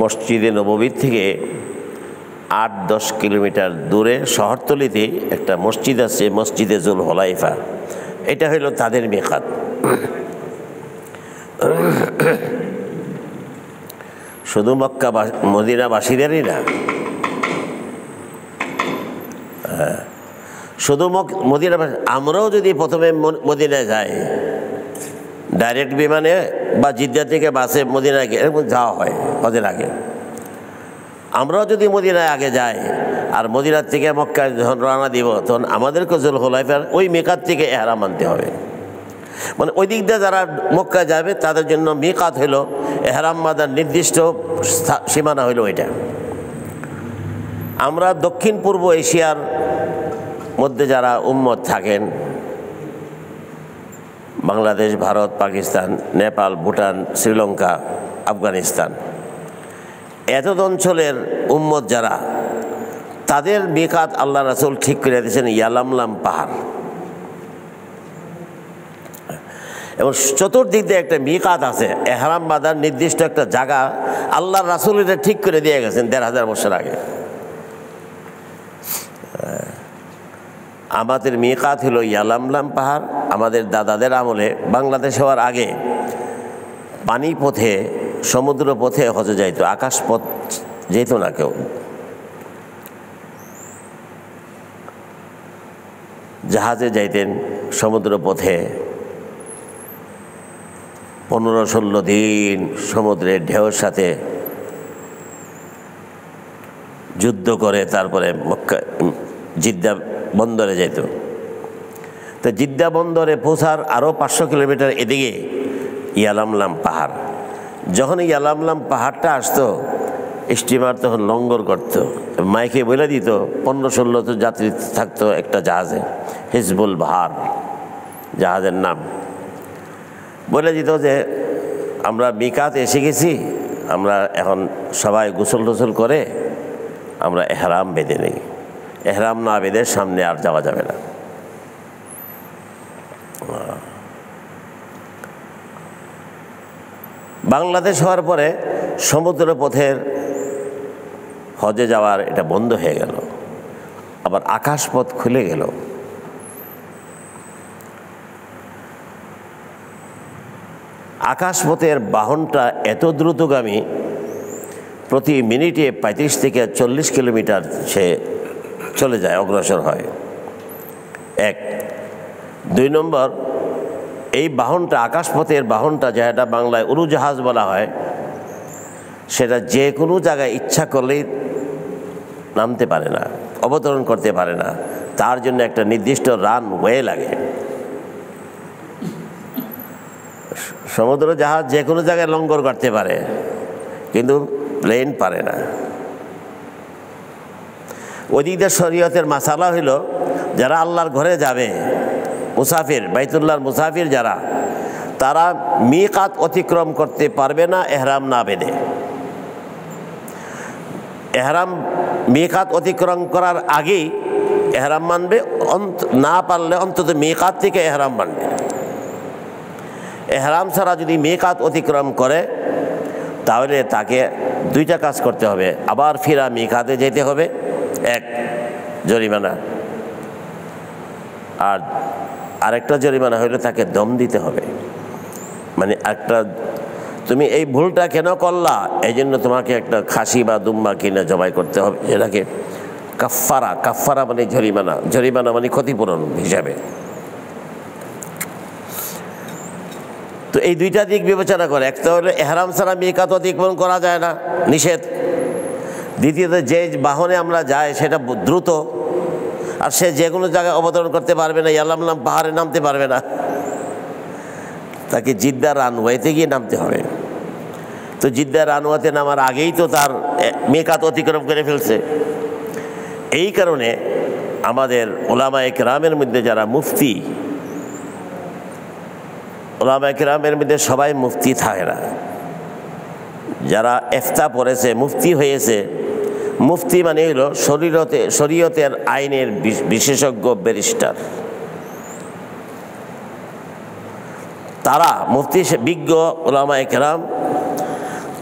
মসজিদে নববী থেকে 8-10 কিলোমিটার দূরে শহরতলিতে একটা মসজিদ আছে, মসজিদে জুল হুলাইফা। এটা হইল তাদের মিকাত। শুধু মক্কা মদিনাবাসীদেরই না, শুধু মদিনাবাসী, আমরাও যদি প্রথমে মদিনায় যাই, ডাইরেক্ট বিমানে বা জিদ্দা থেকে বাসে মদিনায় এরকম যাওয়া হয় হজের আগে, আমরাও যদি মদিনায় আগে যাই আর মদিনার থেকে মক্কায় যখন রওনা দিব, তখন আমাদেরকে জুল হুলাইফার ওই মিকাত থেকে এহরাম আনতে হবে। মানে ওই দিক দিয়ে যারা মক্কায় যাবে তাদের জন্য মিকাত হইল, এহরাম বাঁধার নির্দিষ্ট সীমানা হইল ওইটা। আমরা দক্ষিণ পূর্ব এশিয়ার মধ্যে যারা উম্মত থাকেন, বাংলাদেশ, ভারত, পাকিস্তান, নেপাল, ভুটান, শ্রীলঙ্কা, আফগানিস্তান, এত অঞ্চলের উম্মত যারা, তাদের মিকাত আল্লাহ রাসূল ঠিক করে দিয়েছেন ইয়ালামলাম পাহাড়। এবং চতুর্দিক দিয়ে একটা মিকাত আছে, এহরাম বাঁধার নির্দিষ্ট একটা জায়গা আল্লাহ রাসূল এটা ঠিক করে দিয়ে গেছেন 1500 বছর আগে। আমাদের মিকাত হলো ইয়ালামলাম পাহাড়। আমাদের দাদাদের আমলে, বাংলাদেশ হওয়ার আগে, পানি পথে, সমুদ্র পথে হজে যাইতো, আকাশ পথ যেত না কেউ। জাহাজে যাইতেন সমুদ্র পথে, 15-16 দিন সমুদ্রের ঢেউর সাথে যুদ্ধ করে তারপরে মক্কা জিদ্দা বন্দরে যেত। তো জিদ্দা বন্দরে পৌঁছার আরও 500 কিলোমিটার এদিকে ইয়ালামলাম পাহাড়। যখন ইয়ালামলাম পাহাড়টা আসতো, স্টিমার তখন লঙ্গর করত, মাইকে বলে দিত 15-16 যাত্রী থাকতো একটা জাহাজে, হিজবুল বাহার জাহাজের নাম। বলে দিত যে আমরা মিকাত এসে গেছি, আমরা এখন সবাই গোসল টোসল করে আমরা এহরাম বেঁধে নিই, এহরাম না বেঁধে সামনে আর যাওয়া যাবে না। বাংলাদেশ হওয়ার পরে সমুদ্র পথের হজে যাওয়ার এটা বন্ধ হয়ে গেল, আবার আকাশপথ খুলে গেল। আকাশপথের বাহনটা এত দ্রুতগামী, প্রতি মিনিটে 35 থেকে 40 কিলোমিটার সে চলে যায়, অগ্রসর হয়। 1 2 নম্বর, এই বাহনটা, আকাশপথের বাহনটা, যেটা বাংলায় উড়োজাহাজ বলা হয়, সেটা যে কোনো জায়গায় ইচ্ছা করলেই নামতে পারে না, অবতরণ করতে পারে না। তার জন্য একটা নির্দিষ্ট রানওয়ে লাগে। সমুদ্র জাহাজ যে কোনো জায়গায় লঙ্গর করতে পারে, কিন্তু প্লেন পারে না। ওদিকে শরীয়তের মাসালা হইল, যারা আল্লাহর ঘরে যাবে, মুসাফির, বাইতুল্লাহর মুসাফির যারা, তারা মিকাত অতিক্রম করতে পারবে না এহরাম না বেঁধে। এহরাম মিকাত অতিক্রম করার আগেই এহরাম মানবে, না পারলে অন্তত মিকাত থেকে এহরাম মানবে। এহরাম ছাড়া যদি মিকাত অতিক্রম করে, তাহলে তাকে 2টা কাজ করতে হবে। আবার ফিরা মিকাতে যেতে হবে, 1 জরিমানা, আর আরেকটা জরিমানা হইলে তাকে দম দিতে হবে। মানে একটা, তুমি এই ভুলটা কেন করলা, এই জন্য তোমাকে একটা খাসি বা দুম্বা কিনে জবাই করতে হবে, এটাকে কাফফারা। কাফফারা মানে জরিমানা, জরিমানা মানে ক্ষতিপূরণ হিসাবে। তো এই 2টা দিক বিবেচনা করে, একটা হলো এহরাম ছাড়া মিকাত অতিক্রম করা যায় না, নিষেধ। দ্বিতীয়ত, যে বাহনে আমরা যাই সেটা দ্রুত, আর সে যে কোনো জায়গায় অবতরণ করতে পারবে না, ইয়ালামলাম পাহাড়ে নামতে পারবে না, তাকে জিদ্দা রানওয়েতে গিয়ে নামতে হবে। তো জিদ্দা রানওয়েতে নামার আগেই তো তার মিকাত অতিক্রম করে ফেলছে। এই কারণে আমাদের উলামায়ে কেরামের মধ্যে যারা মুফতি, উলামায়ে কেরামের মধ্যে সবাই মুফতি থাকে না, যারা ইফতা পড়েছে, মুফতি হয়েছে। মুফতি মানে হলো শরীয়তের আইনের বিশেষজ্ঞ ব্যারিস্টার। তারা মুফতি, বিজ্ঞ উলামায়ে কেরাম,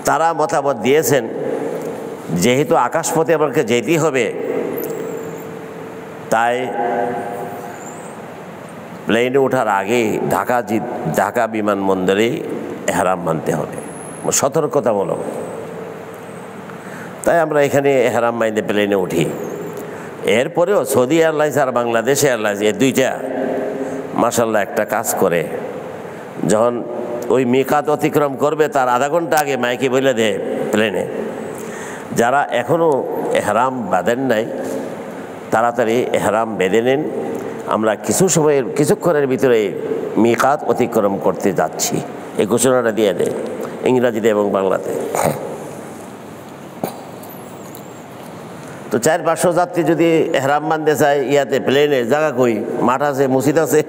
তারা মতামত দিয়েছেন, যেহেতু আকাশপথে আমাকে যেতেই হবে, তাই প্লেনে ওঠার আগেই ঢাকা বিমানবন্দরেই এহরাম মানতে হবে, সতর্কতামূলক। তাই আমরা এখানে এহরাম মাইনে প্লেনে উঠি। এরপরেও সৌদি এয়ারলাইন্স আর বাংলাদেশ এয়ারলাইন্স, এই 2টা মাশাআল্লাহ একটা কাজ করে। যখন ওই মিকাত অতিক্রম করবে, তার আধা ঘন্টা আগে মাইকে বলে দেয় প্লেনে, যারা এখনও এহরাম বাঁধেন নাই তাড়াতাড়ি এহরাম বেঁধে নেন, আমরা কিছুক্ষণের ভিতরে মিকাত অতিক্রম করতে যাচ্ছি। এই ঘোষণাটা দিয়ে দেয় ইংরাজিতে এবং বাংলাতে। তো 400-500 যাত্রী যদি এহরাম বাঁধতে চায়, ইয়াতে প্লেনে জায়গা কই, মাঠ আছে, মসজিদ আছে।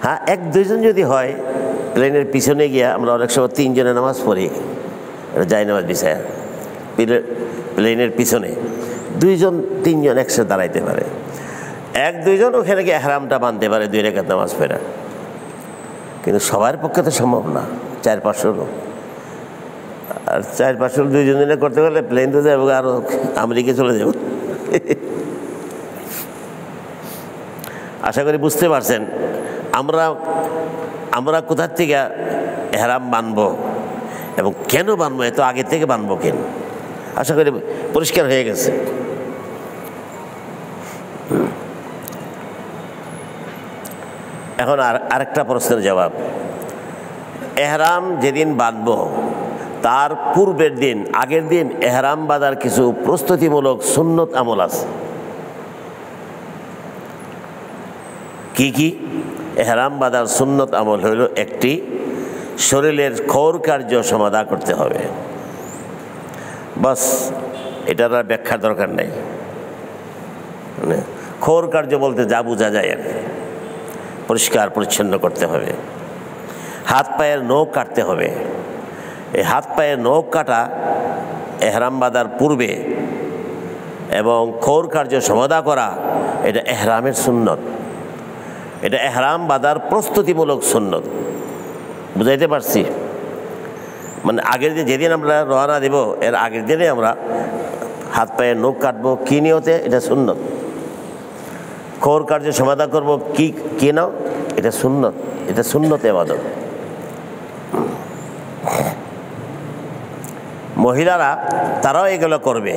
হ্যাঁ, 1-2 জন যদি হয়, প্লেনের পিছনে গিয়া আমরা অনেক সময় 3 জনে নামাজ পড়ি, যাই নামাজ বিছায়া প্লেনের পিছনে 2 জন 3 জন একসাথে দাঁড়াইতে পারে। 1-2 জন ওখানে গিয়ে এহরামটা বাঁধতে পারে 2 রাকাত নামাজ পড়া। কিন্তু সবার পক্ষে তো সম্ভব না, 400-500 লোক। আর 400-500 2 জনে করতে গেলে প্লেন তো যাবো, আরও আমেরিকা চলে যাব। আশা করি বুঝতে পারছেন আমরা কোথার থেকে এহরাম বাঁধবো এবং কেন বাঁধবো, এত আগে থেকে বাঁধবো কেন, আশা করি পরিষ্কার হয়ে গেছে। এখন আরেকটা প্রশ্নের জবাব, এহরাম যেদিন বাঁধবো তার পূর্বের দিন, আগের দিন এহরাম বাঁধার কিছু প্রস্তুতিমূলক সুন্নত আমল আছে। কি কি এহরাম বাঁধার সুন্নত আমল হইল, একটি, শরীরের খৌর কার্য সমাধা করতে হবে। বাস, এটার আর ব্যাখ্যার দরকার নেই। মানে খৌর কার্য বলতে যা বোঝা যায় আর কি, পরিষ্কার পরিচ্ছন্ন করতে হবে। হাত পায়ের নখ কাটতে হবে। এই হাত পায়ের নখ কাটা এহরাম বাঁধার পূর্বে এবং খৌর কার্য সমাধা করা, এটা এহরামের সুন্নত। এটা এহরাম বাঁধার প্রস্তুতিমূলক সুন্নত। বুঝাইতে পারছি? মানে আগের দিন, যেদিন আমরা রওনা দেব এর আগের দিনে আমরা হাত পায়ের নখ কাটবো। কি নিয়তে? এটা সুন্নত। খৌর কার্য সমাধা করবো কি নাও? এটা সুন্নত। এটা সুন্নত ইবাদত। মহিলারা তারাও এগুলো করবে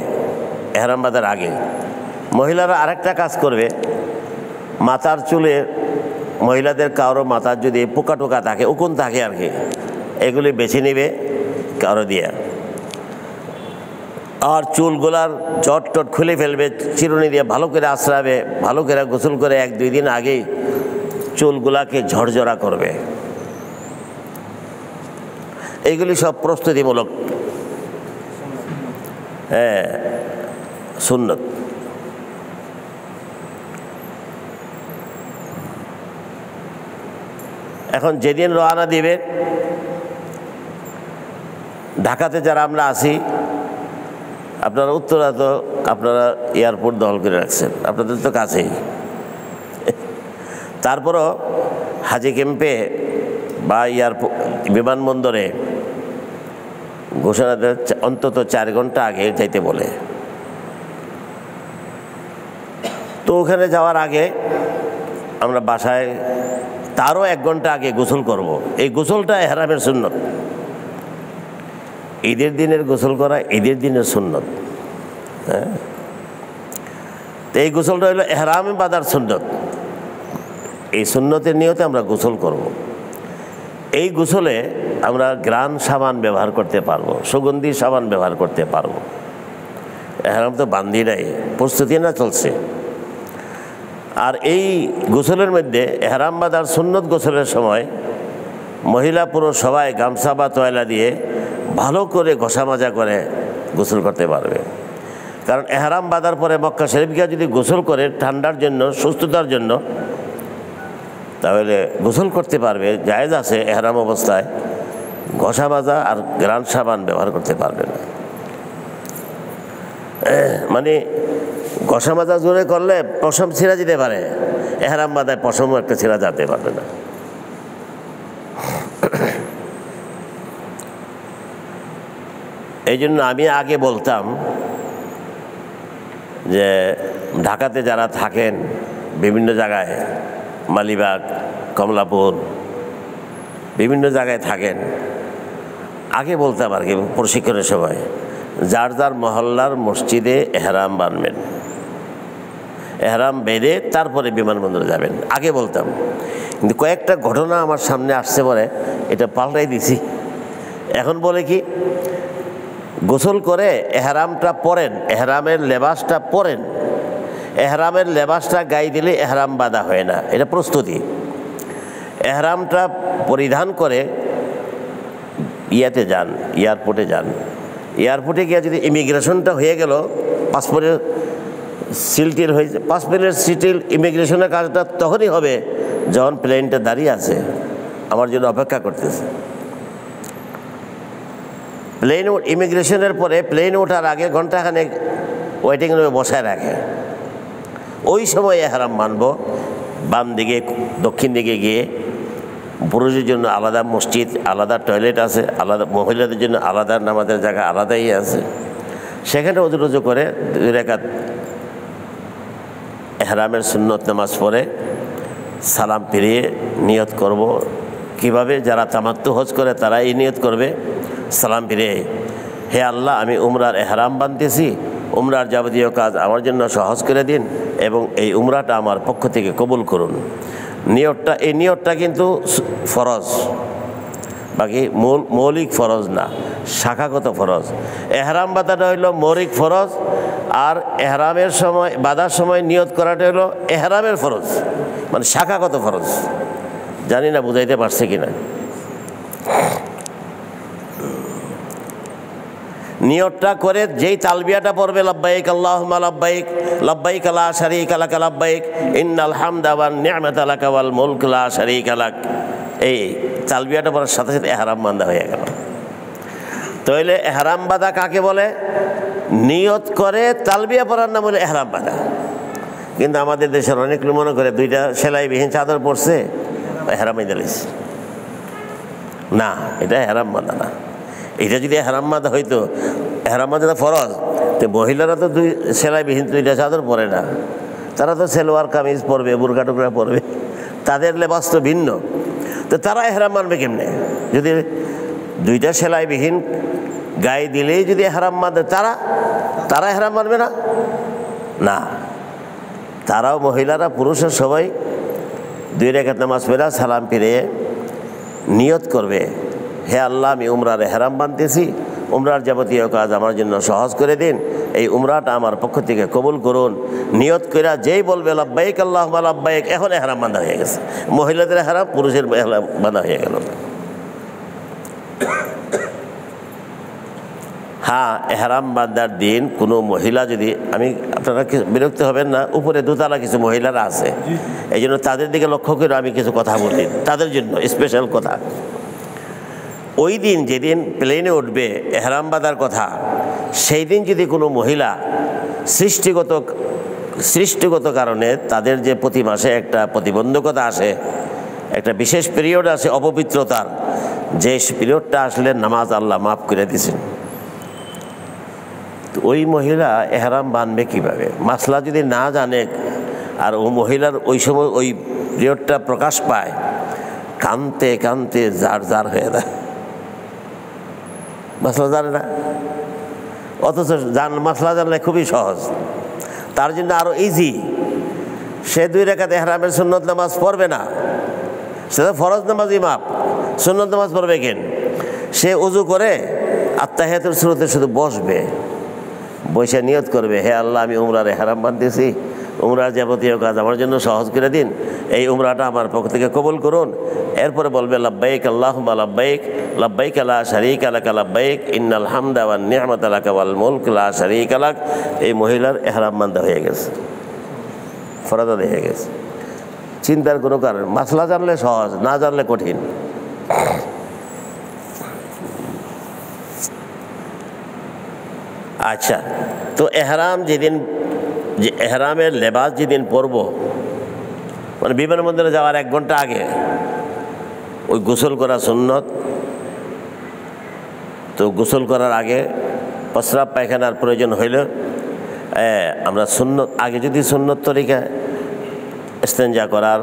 এহরাম বাঁধার আগে। মহিলারা আরেকটা কাজ করবে, মাথার চুলে, মহিলাদের কারো মাথার যদি পোকা টোকা থাকে, উকুন থাকে আর কি, এগুলি বেছে নেবে কারো দিয়ে। আর চুলগুলার চট টট খুলে ফেলবে, চিরুনি দিয়ে ভালো করে আশ্রাবে, ভালো করে গোসল করে 1-2 দিন আগেই চুলগুলাকে ঝরঝরা করবে। এইগুলি সব প্রস্তুতিমূলক সুন্নত। এখন যেদিন রওনা দিবে, ঢাকাতে যারা আমরা আছি, আপনারা উত্তরা তো আপনারা এয়ারপোর্ট দখল করে রাখছেন, আপনাদের তো কাছেই। তারপরও হাজি ক্যাম্পে বা এয়ারপোর্ট বিমানবন্দরে ঘোষণা দেয় অন্তত 4 ঘন্টা আগে যাইতে বলে। তো ওখানে যাওয়ার আগে আমরা বাসায় তারও 1 ঘন্টা আগে গোসল করব। এই গোসলটা এহরামের সুন্নত। ঈদের দিনের গোসল করা ঈদের দিনের সুন্নত। হ্যাঁ, তো এই গোসলটা হলো এহরাম বাঁধার সুন্নত। এই সুন্নতের নিয়তে আমরা গোসল করব। এই গোসলে আমরা ঘ্রাণ সাবান ব্যবহার করতে পারবো, সুগন্ধি সাবান ব্যবহার করতে পারবো। এহরাম তো বান্ধি নাই, প্রস্তুতি না চলছে। আর এই গোসলের মধ্যে, এহরাম বাঁধার সুন্নত গোসলের সময় মহিলা পুরুষ সবাই গামছা বা তয়লা দিয়ে ভালো করে ঘষা মাজা করে গোসল করতে পারবে। কারণ এহরাম বাঁধার পরে মক্কা শরীফ গিয়ে যদি গোসল করে ঠান্ডার জন্য, সুস্থতার জন্য, তাহলে গোসল করতে পারবে, জায়েজ আছে। এহরাম অবস্থায় ঘষা মাজা আর ঘ্রাণ সাবান ব্যবহার করতে পারবে না। মানে ঘষা মাজা জোরে করলে পশম ছিঁড়া যেতে পারে, এহরাম বাঁধায় পশমও একটা ছিঁড়া যেতে পারবে না। এই জন্য আমি আগে বলতাম যে ঢাকাতে যারা থাকেন, বিভিন্ন জায়গায়, মালিবাগ, কমলাপুর, বিভিন্ন জায়গায় থাকেন, আগে বলতাম আর কি প্রশিক্ষণের সময়, যার যার মহল্লার মসজিদে এহরাম বাঁধবেন, এহরাম বেঁধে তারপরে বিমানবন্দরে যাবেন, আগে বলতাম। কিন্তু কয়েকটা ঘটনা আমার সামনে আসছে পরে এটা পাল্টাই দিছি। এখন বলে কি, গোসল করে এহরামটা পরেন, এহরামের লেবাসটা পরেন, এহরামের লেবাসটা গায়ে দিলে এহরাম বাঁধা হয় না, এটা প্রস্তুতি। এহরামটা পরিধান করে যান, এয়ারপোর্টে যান। এয়ারপোর্টে গিয়ে যদি ইমিগ্রেশনটা হয়ে গেল, পাসপোর্টের সিলটিল হয়েছে, পাসপোর্টের সিটিল ইমিগ্রেশনের কাজটা তখনই হবে যখন প্লেনটা দাঁড়িয়ে আছে, আমার জন্য অপেক্ষা করতেছে। প্লেন ইমিগ্রেশনের পরে প্লেন ওঠার আগে ঘন্টাখানেক ওয়েটিং রুমে বসায় রাখে। ওই সময় এহরাম মানব। বাম দিকে, দক্ষিণ দিকে গিয়ে পুরুষের জন্য আলাদা মসজিদ, আলাদা টয়লেট আছে, আলাদা মহিলাদের জন্য আলাদা নামাজের জায়গা আলাদাই আছে। সেখানে উজু করে 2 রাকাত এহরামের সুন্নত নামাজ পড়ে সালাম ফিরিয়ে নিয়ত করব। কিভাবে? যারা তামাত্তু হজ করে তারা এই নিয়ত করবে, সালাম ফিরে, হে আল্লাহ, আমি উমরার এহরাম বাঁধতেছি, উমরার যাবতীয় কাজ আমার জন্য সহজ করে দিন এবং এই উমরাটা আমার পক্ষ থেকে কবুল করুন। নিয়তটা, এই নিয়তটা কিন্তু ফরজ। বাকি মৌলিক ফরজ না, শাখাগত ফরজ। এহরাম বাঁধাটা হইল মৌলিক ফরজ, আর এহরামের সময় বাঁধার সময় নিয়ত করাটা হলো এহরামের ফরজ, মানে শাখাগত ফরজ। জানি না বুঝাইতে পারছে কিনা। নিয়তটা করে যেই তালবিয়াটা পড়বে, লাব্বাইক আল্লাহুম্মা লাব্বাইক, লাব্বাইক লা শারীকা লাক লাব্বাইক, ইন্নাল হামদা ওয়ান নি'মাতা লাকা ওয়াল মুলক লা শারীকা লাক, এই তালবিয়াটা পড়ার সাথে সাথে এহরাম বাঁধা হয়ে গেল। তাহলে এহরাম বাঁধা কাকে বলে? নিয়ত করে তালবিয়া পড়ার নাম হলো এহরাম বাঁধা। কিন্তু আমাদের দেশের অনেক লোক মনে করে দুইটা সেলাইবিহীন চাদর পরছে এহরাম বাঁধা লইছে। না, এটা এহরাম বাঁধা না। এটা যদি এহরাম বাঁধা হইতো, এহরাম বাঁধা ফরজ, তো মহিলারা তো সেলাইবিহীন দুইটা চাদর পরে না, তারা তো সেলোয়ার কামিজ পরবে, বুরকা টুকরা পরবে, তাদের লেবাস তো ভিন্ন। তো তারা এহরাম মানবে কেমনে? যদি দুইটা সেলাইবিহীন গায়ে দিলেই যদি এহরাম বাঁধে, তারা এহরাম মানবে না? না, তারাও মহিলারা পুরুষের সবাই 2 রাকাত নামাজ পড়ে সালাম ফিরে নিয়ত করবে, হে আল্লাহ, আমি উমরার এহরাম বাঁধতেছি, উমরার যাবতীয় কাজ আমার জন্য সহজ করে দিন, এই উমরাটা আমার পক্ষ থেকে কবুল করুন। নিয়ত করে যেই বলবে লাব্বাইক আল্লাহুম্মা লাব্বাইক, এখন এহরাম বাঁধা হয়ে গেছে। মহিলাদের এহরাম, পুরুষের এহরাম বাঁধা হয়ে গেল। হ্যাঁ, এহরাম বাঁধার দিন কোনো মহিলা যদি, আমি আপনারা বিরক্ত হবেন না, উপরে দোতলা কিছু মহিলারা আছে, এই জন্য তাদের দিকে লক্ষ্য করে আমি কিছু কথা বলি, তাদের জন্য স্পেশাল কথা। ওই দিন যেদিন প্লেনে উঠবে এহরাম বাঁধার কথা, সেই দিন যদি কোনো মহিলা সৃষ্টিগত কারণে তাদের যে প্রতি মাসে একটা প্রতিবন্ধকতা আসে, একটা বিশেষ পিরিয়ড আসে অপবিত্রতার, যে পিরিয়ডটা আসলে নামাজ আল্লাহ মাফ করে দিয়েছেন, ওই মহিলা এহরাম বাঁধবে কীভাবে? মাসলা যদি না জানে, আর ও মহিলার ওই সময় ওই পিরিয়ডটা প্রকাশ পায়, কানতে কানতে জার হয়ে যায়, মাসলা জানে না। অথচ মাসলা জানলে খুবই সহজ, তার জন্য আরও ইজি। সে 2 রাকাত এহরামের সুন্নত নামাজ পড়বে না, সে তো ফরজ নামাজই মাপ, সুন্নত নামাজ পড়বে কেন? সে উজু করে আত্তাহিয়াতুল শুরুতে শুধু বসবে, বসে নিয়ত করবে, হে আল্লাহ, আমি উমরার এহরাম বাঁধতেছি, উমরার যাবতীয় কাজ আমার জন্য সহজ করে দিন, এই উমরাটা আমার পক্ষ থেকে কবুল করুন। এরপরে বলবে লাব্বাইক আল্লাহুম্মা লাব্বাইক, লাব্বাইক লা শারীকা লাক লাব্বাইক, ইন্নাল হামদা ওয়ান নি'মাতা লাকা ওয়াল মুলক লা শারীকা লাক। এই মহিলার এহরাম বাঁধা হয়ে গেছে, ফরজ আদায় হয়ে গেছে। চিন্তার কোনো কারণ, মাসলা জানলে সহজ, না জানলে কঠিন। আচ্ছা, তো এহরাম যেদিন, যে এহরামের লেবাস যেদিন পরব, মানে বিমানবন্দরে যাওয়ার 1 ঘন্টা আগে ওই গোসল করা সুন্নত। তো গোসল করার আগে প্রস্রাব পায়খানার প্রয়োজন হইল, আমরা সুন্নত, আগে যদি সুন্নত তরিকা ইস্তেঞ্জা করার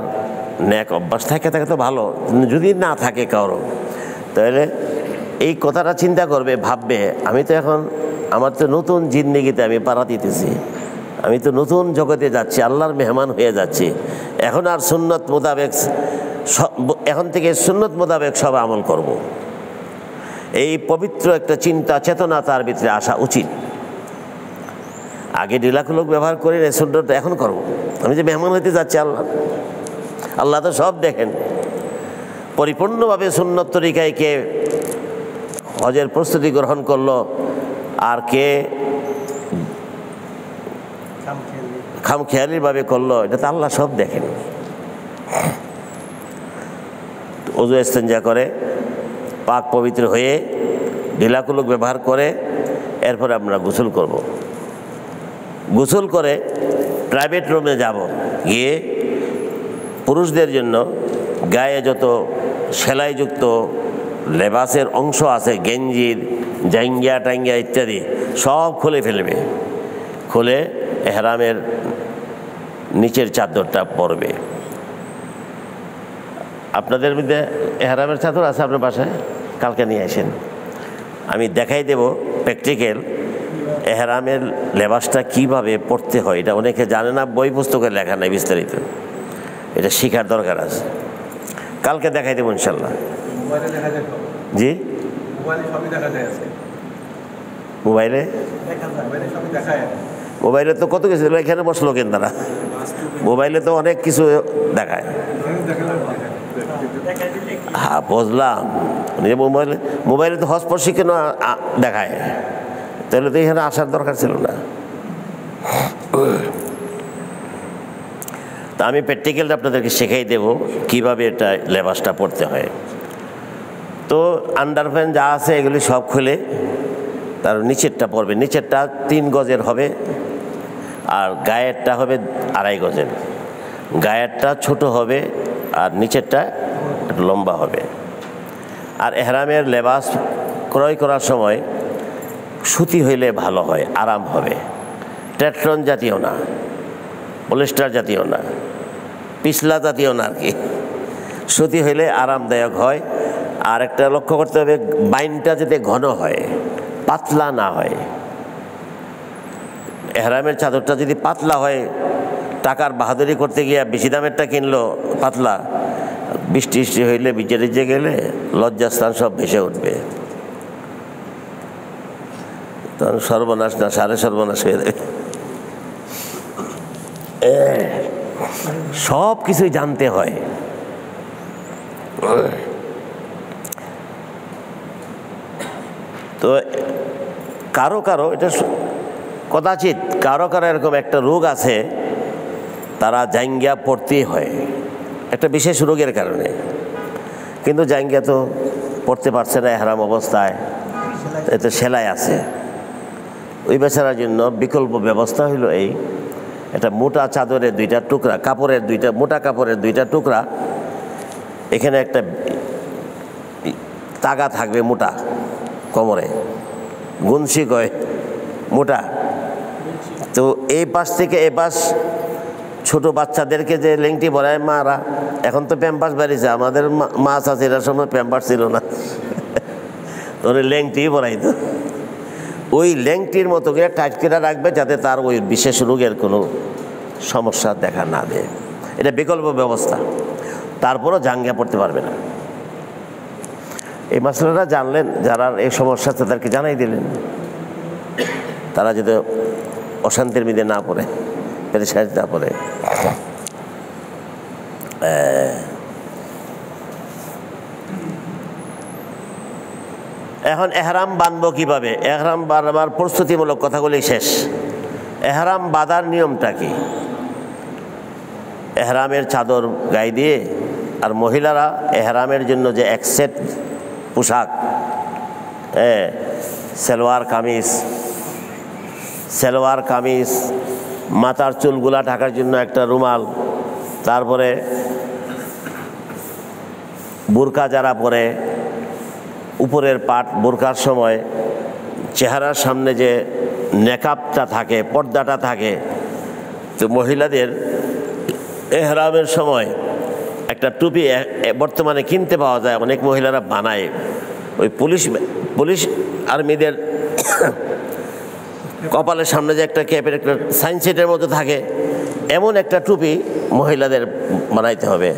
ন্যাক অভ্যাস থাকে তো ভালো, যদি না থাকে কারো, তাহলে এই কথাটা চিন্তা করবে, ভাববে, আমি তো এখন, আমার তো নতুন জিন্দেগিতে আমি পাড়া দিতেছি, আমি তো নতুন জগতে যাচ্ছি, আল্লাহর মেহমান হয়ে যাচ্ছি, এখন আর সুন্নত মোতাবেক, এখন থেকে সুন্নত মোতাবেক সব আমল করব। এই পবিত্র একটা চিন্তা চেতনা তার ভিতরে আসা উচিত। আগে ঢিলাখুলক ব্যবহার করি না, সুন্নত এখন করব, আমি যে মেহমান হইতে যাচ্ছি আল্লাহ তো সব দেখেন। পরিপূর্ণভাবে সুন্নত তরিকায় কে হজের প্রস্তুতি গ্রহণ করলো, আর কে খামখেয়ালিভাবে করলো, এটা তো আল্লাহ সব দেখেন। ওযু ইস্তেঞ্জা করে পাক পবিত্র হয়ে ঢিলাকুলুক ব্যবহার করে এরপরে আমরা গোসল করব। গোসল করে প্রাইভেট রুমে যাব, গিয়ে পুরুষদের জন্য গায়ে যত সেলাইযুক্ত লেবাসের অংশ আছে, গেঞ্জির জাঙ্গিয়া টাঙ্গিয়া ইত্যাদি সব খুলে ফেলবে, খুলে এহরামের নিচের চাদরটা পরবে। আপনাদের মধ্যে এহরামের চাদর আছে আপনার বাসায়? কালকে নিয়ে আসেন, আমি দেখাই দেব প্র্যাকটিক্যাল এহরামের লেবাসটা কিভাবে পরতে হয়। এটা অনেকে জানে না, বই পুস্তকে লেখা নাই বিস্তারিত, এটা শেখার দরকার আছে। কালকে দেখাই দেবো ইনশাল্লাহ। জি মোবাইলে সবই দেখা যায় আজকে। মোবাইলে মোবাইলে সবই দেখায়। মোবাইলে তো কত কিছু, এখানে বসলো কেন তারা? মোবাইলে তো অনেক কিছু দেখায়। হ্যাঁ বুঝলাম, মোবাইলে তো হজ প্রশিক্ষণ দেখায়, তাহলে তো এখানে আসার দরকার ছিল না। তা আমি প্র্যাকটিক্যালটা আপনাদেরকে শেখাই দেব কিভাবে এটা লেবাসটা পরতে হয়। তো আন্ডারপ্যান্ট যা আছে এগুলি সব খুলে তার নিচেরটা পরবে, নিচেরটা 3 গজের হবে আর গায়েরটা হবে 2.5 গজের। গায়েরটা ছোট হবে আর নিচেরটা একটু লম্বা হবে। আর এহরামের লেবাস ক্রয় করার সময় সুতি হইলে ভালো হয়, আরাম হবে। টেট্রন জাতীয় না, পলিস্টার জাতীয় না, পিছলা জাতীয় না আর কি, সুতি হইলে আরামদায়ক হয়। আর একটা লক্ষ্য করতে হবে, বাইনটা যাতে ঘন হয়, পাতলা না হয়। এহরামের চাদরটা যদি পাতলা হয়, টাকার বাহাদুরি করতে গিয়ে বেশি দামেরটা কিনলো পাতলা, বৃষ্টি হইলে ভিজে টিজে গেলে লজ্জাস্থান সব ভেসে উঠবে, তখন সর্বনাশ না সারে সর্বনাশ হয়ে যাবে। সব কিছুই জানতে হয়। তো কারো কারো এটা কদাচিৎ কারো কারো এরকম একটা রোগ আছে, তারা জাঙ্গিয়া পড়তেই হয় একটা বিশেষ রোগের কারণে, কিন্তু জাঙ্গিয়া তো পড়তে পারছে না এহরাম অবস্থায়, এতে সেলাই আছে। ওই বেচারার জন্য বিকল্প ব্যবস্থা হলো এই, একটা মোটা চাদরের 2টা টুকরা, কাপড়ের 2টা মোটা কাপড়ের 2টা টুকরা, এখানে একটা তাগা থাকবে মোটা কোমরে, গুনসি কয় মোটা। তো এই পাশ থেকে এ পাশ ছোট বাচ্চাদেরকে যে লেংটি পরায় মারা, এখন তো প্যাম্পাস বেরিয়েছে, আমাদের মা চাচিরার সময় প্যাম্পাস ছিল না, ওরে লেংটি পরাইতো। ওই লেংটির মতো করে টাইট করে রাখবে যাতে তার ওই বিশেষ রোগের কোনো সমস্যা দেখা না দেয়। এটা বিকল্প ব্যবস্থা, তারপরও জাঙ্গিয়া পড়তে পারবে না। এই মাসলাটা জানলেন, যারা এই সমস্যা তাদেরকে জানাই দিলেন, তারা যদি অশান্তির মধ্যে না পড়ে, পেরেশানি না পড়ে। এখন এহরাম বাঁধবো কিভাবে? এহরাম বাঁধবার প্রস্তুতিমূলক কথাগুলি শেষ। এহরাম বাঁধার নিয়মটা কি? এহরামের চাদর গায়ে দিয়ে, আর মহিলারা এহরামের জন্য যে এক সেট পোশাক, সালোয়ার কামিজ, মাথার চুলগুলা ঢাকার জন্য একটা রুমাল, তারপরে বোরকা যারা পরে উপরের পাট, বোরকার সময় চেহারার সামনে যে নেকাবটা থাকে, পর্দাটা থাকে, তো মহিলাদের এহরামের সময় একটা টুপি বর্তমানে কিনতে পাওয়া যায়, অনেক মহিলারা বানায়। ওই পুলিশ আর্মিদের কপালের সামনে যে একটা ক্যাপের একটা সাইনসেটের মতো থাকে, এমন একটা টুপি মহিলাদের বানাইতে হবে।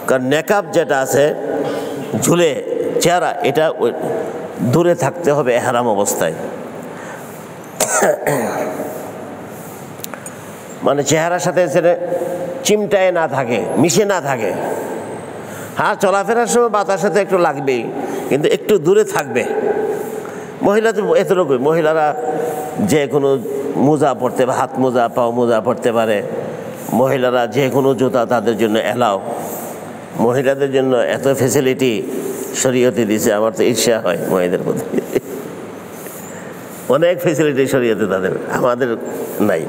কারণ নেকাব যেটা আছে ঝুলে চেহারা, এটা দূরে থাকতে হবে এহরাম অবস্থায়। মানে চেহারার সাথে চিমটায় না থাকে, মিশে না থাকে। হ্যাঁ, চলাফেরার সময় বাতার সাথে একটু লাগবেই, কিন্তু একটু দূরে থাকবে। মহিলা তো এতটুকুই, মহিলারা যে কোনো মোজা পরতে, হাত মোজা, পাও মোজা পরতে পারে। মহিলারা যে কোনো জুতা তাদের জন্য এলাও। মহিলাদের জন্য এত ফেসিলিটি শরীয়তে দিয়েছে, আমার তো ঈর্ষা হয় মহিলাদের প্রতি। অনেক ফেসিলিটি শরীয়তে তাদের, আমাদের নাই।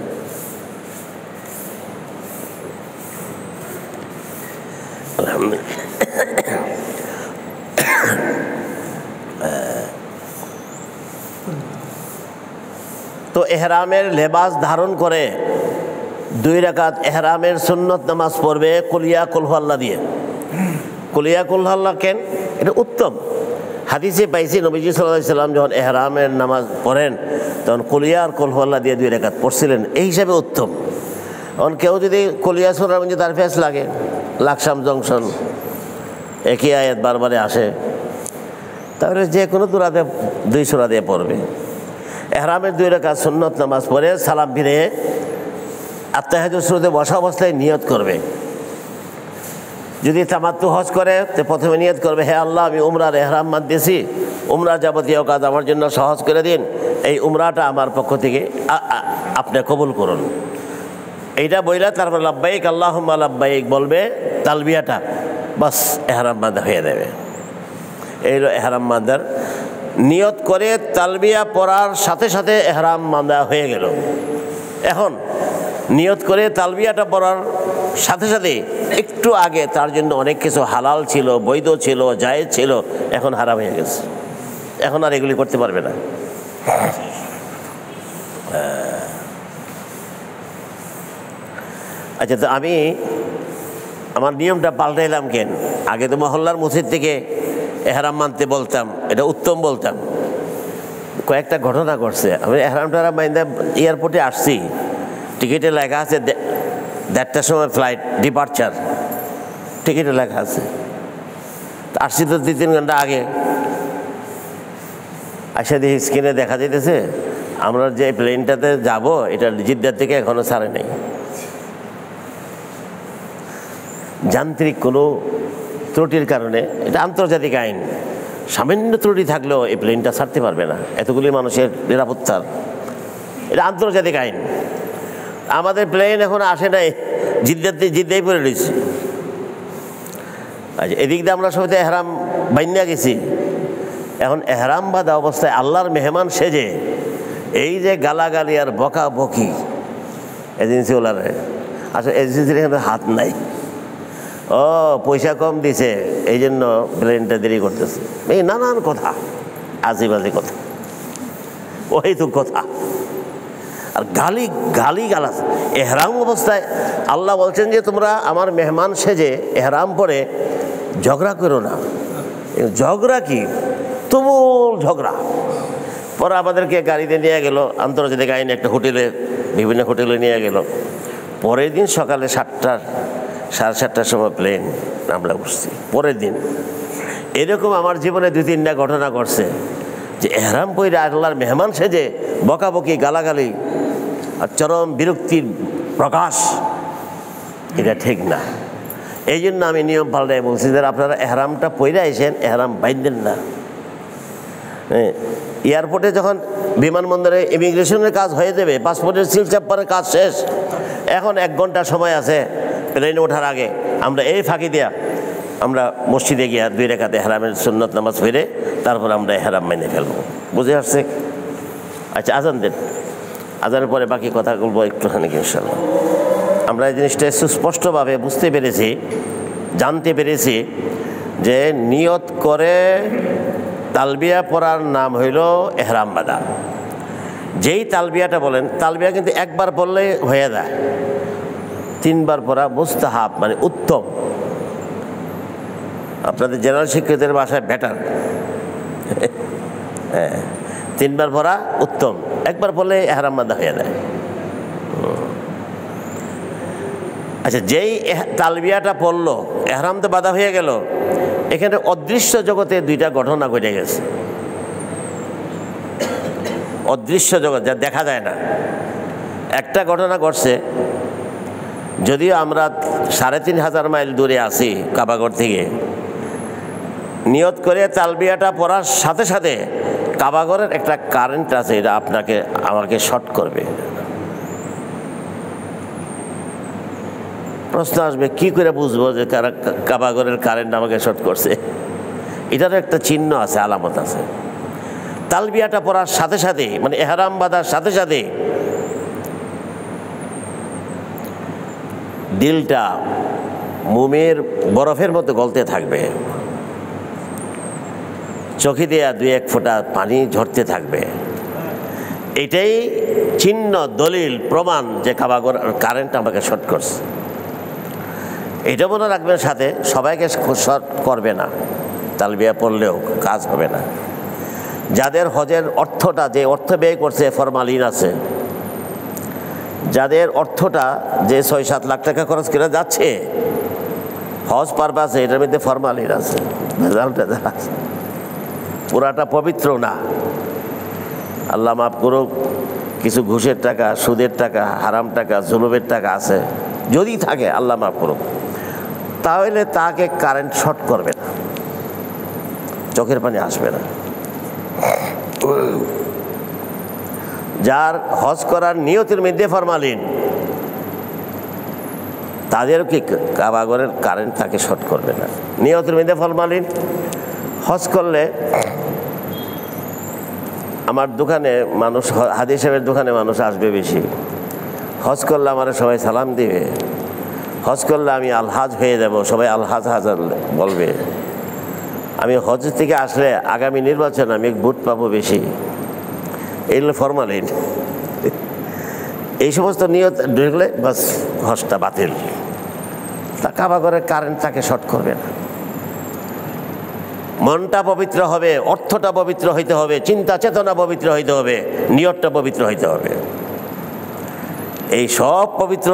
তো এহরামের লেবাস ধারণ করে 2 রাকাত এহরামের সুন্নত নামাজ পড়বে কুলিয়া কুল হুয়াল্লাহ দিয়ে। কুলিয়া কুল হুয়াল্লাহ কেন? এটা উত্তম। হাদিসে পাইছি নবীজি সাল্লাল্লাহু আলাইহি সাল্লাম যখন এহরামের নামাজ পড়েন তখন কুলিয়া আর কুল হুয়াল্লাহ দিয়ে 2 রাকাত পড়ছিলেন, এই হিসাবে উত্তম। এখন কেউ যদি কুলিয়া সুরার মধ্যে তার ফেস লাগে, লাকসাম জংশন একই আয়াত বারবারে আসে, তারপরে যে কোনো দুরাতে 2 সূরা দিয়ে পড়বে। এহরামের 2 রাকাত সুন্নত নামাজ পড়ে সালাম ফিরে আত্তাহিয়াতুস সুজুদে বসা অবস্থায় নিয়ত করবে। যদি তামাত্তু হজ করে তো প্রথমে নিয়ত করবে, হে আল্লাহ, আমি উমরার এহরাম বাঁধতেছি, উমরার যাবতীয় কাজ আমার জন্য সহজ করে দিন, এই উমরাটা আমার পক্ষ থেকে আপনি কবুল করুন। এইটা বইলা তারপর লাব্বাইক আল্লাহুম্মা লাব্বাইক বলবে, তালবিয়াটা, বাস এহরাম বাঁধা হয়ে যাবে। এই হলো এহরাম বাঁধার নিয়ত করে তালবিয়া পড়ার সাথে সাথে এহরাম বাঁধা হয়ে গেল। এখন নিয়ত করে তালবিয়াটা পড়ার সাথে সাথে একটু আগে তার জন্য অনেক কিছু হালাল ছিল, বৈধ ছিল, জায়েজ ছিল, এখন হারাম হয়ে গেছে, এখন আর এগুলি করতে পারবে না। আচ্ছা, তো আমি আমার নিয়মটা পাল্টাইলাম কেন? আগে তো মহল্লার মসজিদ থেকে এহরাম মানতে বলতাম, এটা উত্তম বলতাম। কয়েকটা ঘটনা ঘটছে, আমি এহরামটা মাইন্দা এয়ারপোর্টে আসছি, টিকিটে লেখা আছে 1:30টার সময় ফ্লাইট ডিপার্চার, টিকিটে লেখা আছে। আসছি তো 2-3 ঘন্টা আগে, আসা দেখি স্ক্রিনে দেখা যেতেছে আমরা যে প্লেনটাতে যাব এটা জিদ্দার থেকে এখনো ছাড়ে নেই। যান্ত্রিক কোনো ত্রুটির কারণে, এটা আন্তর্জাতিক আইন, সামান্য ত্রুটি থাকলেও এই প্লেনটা ছাড়তে পারবে না, এতগুলি মানুষের নিরাপত্তার, এটা আন্তর্জাতিক আইন। আমাদের প্লেন এখন আসে নাই, জিদ্দাই পড়ে রয়েছে। আচ্ছা, এদিক দিয়ে আমরা সবাই এহরাম বাইন্যা গেছি। এখন এহরাম বাঁধা অবস্থায় আল্লাহর মেহমান সেজে এই যে গালাগালি আর বকা বকি এজেন্সিওয়ালার, আসলে এজেন্সির এখানে হাত নাই, ও পয়সা কম দিছে এই জন্য প্লেনটা দেরি করতেছে, এই নানান কথা, আজেবাজে কথা, ওই তো কথা। আর গালাজ এহরাম অবস্থায় আল্লাহ বলছেন যে তোমরা আমার মেহমান সেজে এহরাম পরে ঝগড়া করো না। ঝগড়া কি? তুমুল ঝগড়া। পরে আমাদেরকে গাড়িতে নিয়ে গেল, আন্তর্জাতিক আইনে একটা হোটেলে, বিভিন্ন হোটেলে নিয়ে গেল। পরের দিন সকালে 7টার সময় প্লেন আমরা উঠছি। পরের দিন এরকম আমার জীবনে 2-3টা ঘটনা ঘটছে যে এহরাম পরে আল্লাহর মেহমান সেজে বকাবকি, গালাগালি আর চরম বিরক্তির প্রকাশ, এটা ঠিক না। এই জন্য আমি নিয়ম পাল্টাই বলছি যে আপনারা এহরামটা পইরা এসেন, এহরাম বাইন্ধেন না। এয়ারপোর্টে যখন বিমানবন্দরে ইমিগ্রেশনের কাজ হয়ে যাবে, পাসপোর্টের সিল চাপ্পারের কাজ শেষ, এখন 1 ঘন্টা সময় আছে প্লেনে ওঠার আগে, আমরা এই ফাঁকি দিয়া আমরা মসজিদে গিয়া 2 রাকাত এহরামের সুন্নত নামাজ পড়ে তারপর আমরা এহরাম মেনে ফেলবো। বুঝে আসছে? আচ্ছা, আজান দেন, আজানের পরে বাকি কথা বলবো একটুখানি ইনশাআল্লাহ। আমরা এই জিনিসটা সুস্পষ্টভাবে বুঝতে পেরেছি, জানতে পেরেছি যে নিয়ত করে তালবিয়া পড়ার নাম হইল এহরাম বাঁধা। যেই তালবিয়াটা বলেন, তালবিয়া কিন্তু একবার পড়লেই হয়ে যায়, 3বার পড়া মুস্তাহাব, মানে উত্তম। আপনাদের জেনারেল শিক্ষকদের ভাষায় বেটার। হ্যাঁ, 3বার পড়া উত্তম, একবার পড়লে এহরাম বাঁধা হয়ে যায়। আচ্ছা, যেই তালবিয়াটা পড়লো এহরাম তো বাঁধা হয়ে গেল, এখানে অদৃশ্য জগতে 2টা ঘটনা ঘটে গেছে। অদৃশ্য জগৎ, যা দেখা যায় না। একটা ঘটনা ঘটছে, যদিও আমরা 3500 মাইল দূরে আছি কাবাগর থেকে, নিয়ত করে তালবিয়াটা পড়ার সাথে সাথে কাবাগরের একটা কারেন্ট আছে, এটা আমাকে শর্ট করবে। প্রশ্ন আসবে, কি করে বুঝবো যে কাবাগরের কারেন্ট আমাকে শর্ট করছে? এটারও একটা চিহ্ন আছে, আলামত আছে। তালবিয়াটা পড়ার সাথে সাথে, মানে এহরাম বাঁধার সাথে সাথে দিলটা মোমের বরফের মতো গলতে থাকবে, চোখে দেয়া 2-1 ফোঁটা পানি ঝরতে থাকবে। এটাই চিহ্ন, দলিল, প্রমাণ যে কাবাগর কারেন্ট আমাকে শর্ট করছে। এটা মনে রাখবেন, সাথে সবাইকে শর্ট করবে না, তালবিয়া পড়লেও কাজ হবে না। যাদের হজের অর্থটা, যে অর্থ ব্যয় করছে, ফরমালিন আছে। যাদের অর্থটা যে 6-7 লাখ টাকা খরচ করে যাচ্ছে হজ পারপাসে, এটার মধ্যে ফরমালিন আছে, ভেজালটা আছে। পুরাটা পবিত্র না। আল্লাহ মাফ করুক, কিছু ঘুষের টাকা, সুদের টাকা, হারাম টাকা, জুলুমের টাকা আছে, যদি থাকে আল্লাহ মাফ করুক, তাহলে তাকে কারেন্ট শর্ট করবে না, চোখের পানি আসবে না। যার হজ করার নিয়তের মধ্যে ফরমালিন, তাদেরও কি কাবাগরের কারেন্ট তাকে শর্ট করবে না। নিয়তের মধ্যে ফরমালিন। হজ করলে আমার দোকানে মানুষ, হাদি সাহেবের দোকানে মানুষ আসবে বেশি। হজ করলে আমার সবাই সালাম দিবে। হজ করলে আমি আলহাজ হয়ে যাব, সবাই আলহাজ হাজার বলবে। আমি হজ থেকে আসলে আগামী নির্বাচন আমি ভোট পাবো বেশি। এইগুলো ফরমালিন। এই সমস্ত নিয়ত ঢুকলে বাস হজটা বাতিল। তা কাবাগরের কারেন্ট তাকে শর্ট করবে না। মনটা পবিত্র হবে, অর্থটা পবিত্র হইতে হবে, চিন্তা চেতনা পবিত্র হইতে হবে, নিয়তটা পবিত্র হইতে হবে। এই সব পবিত্র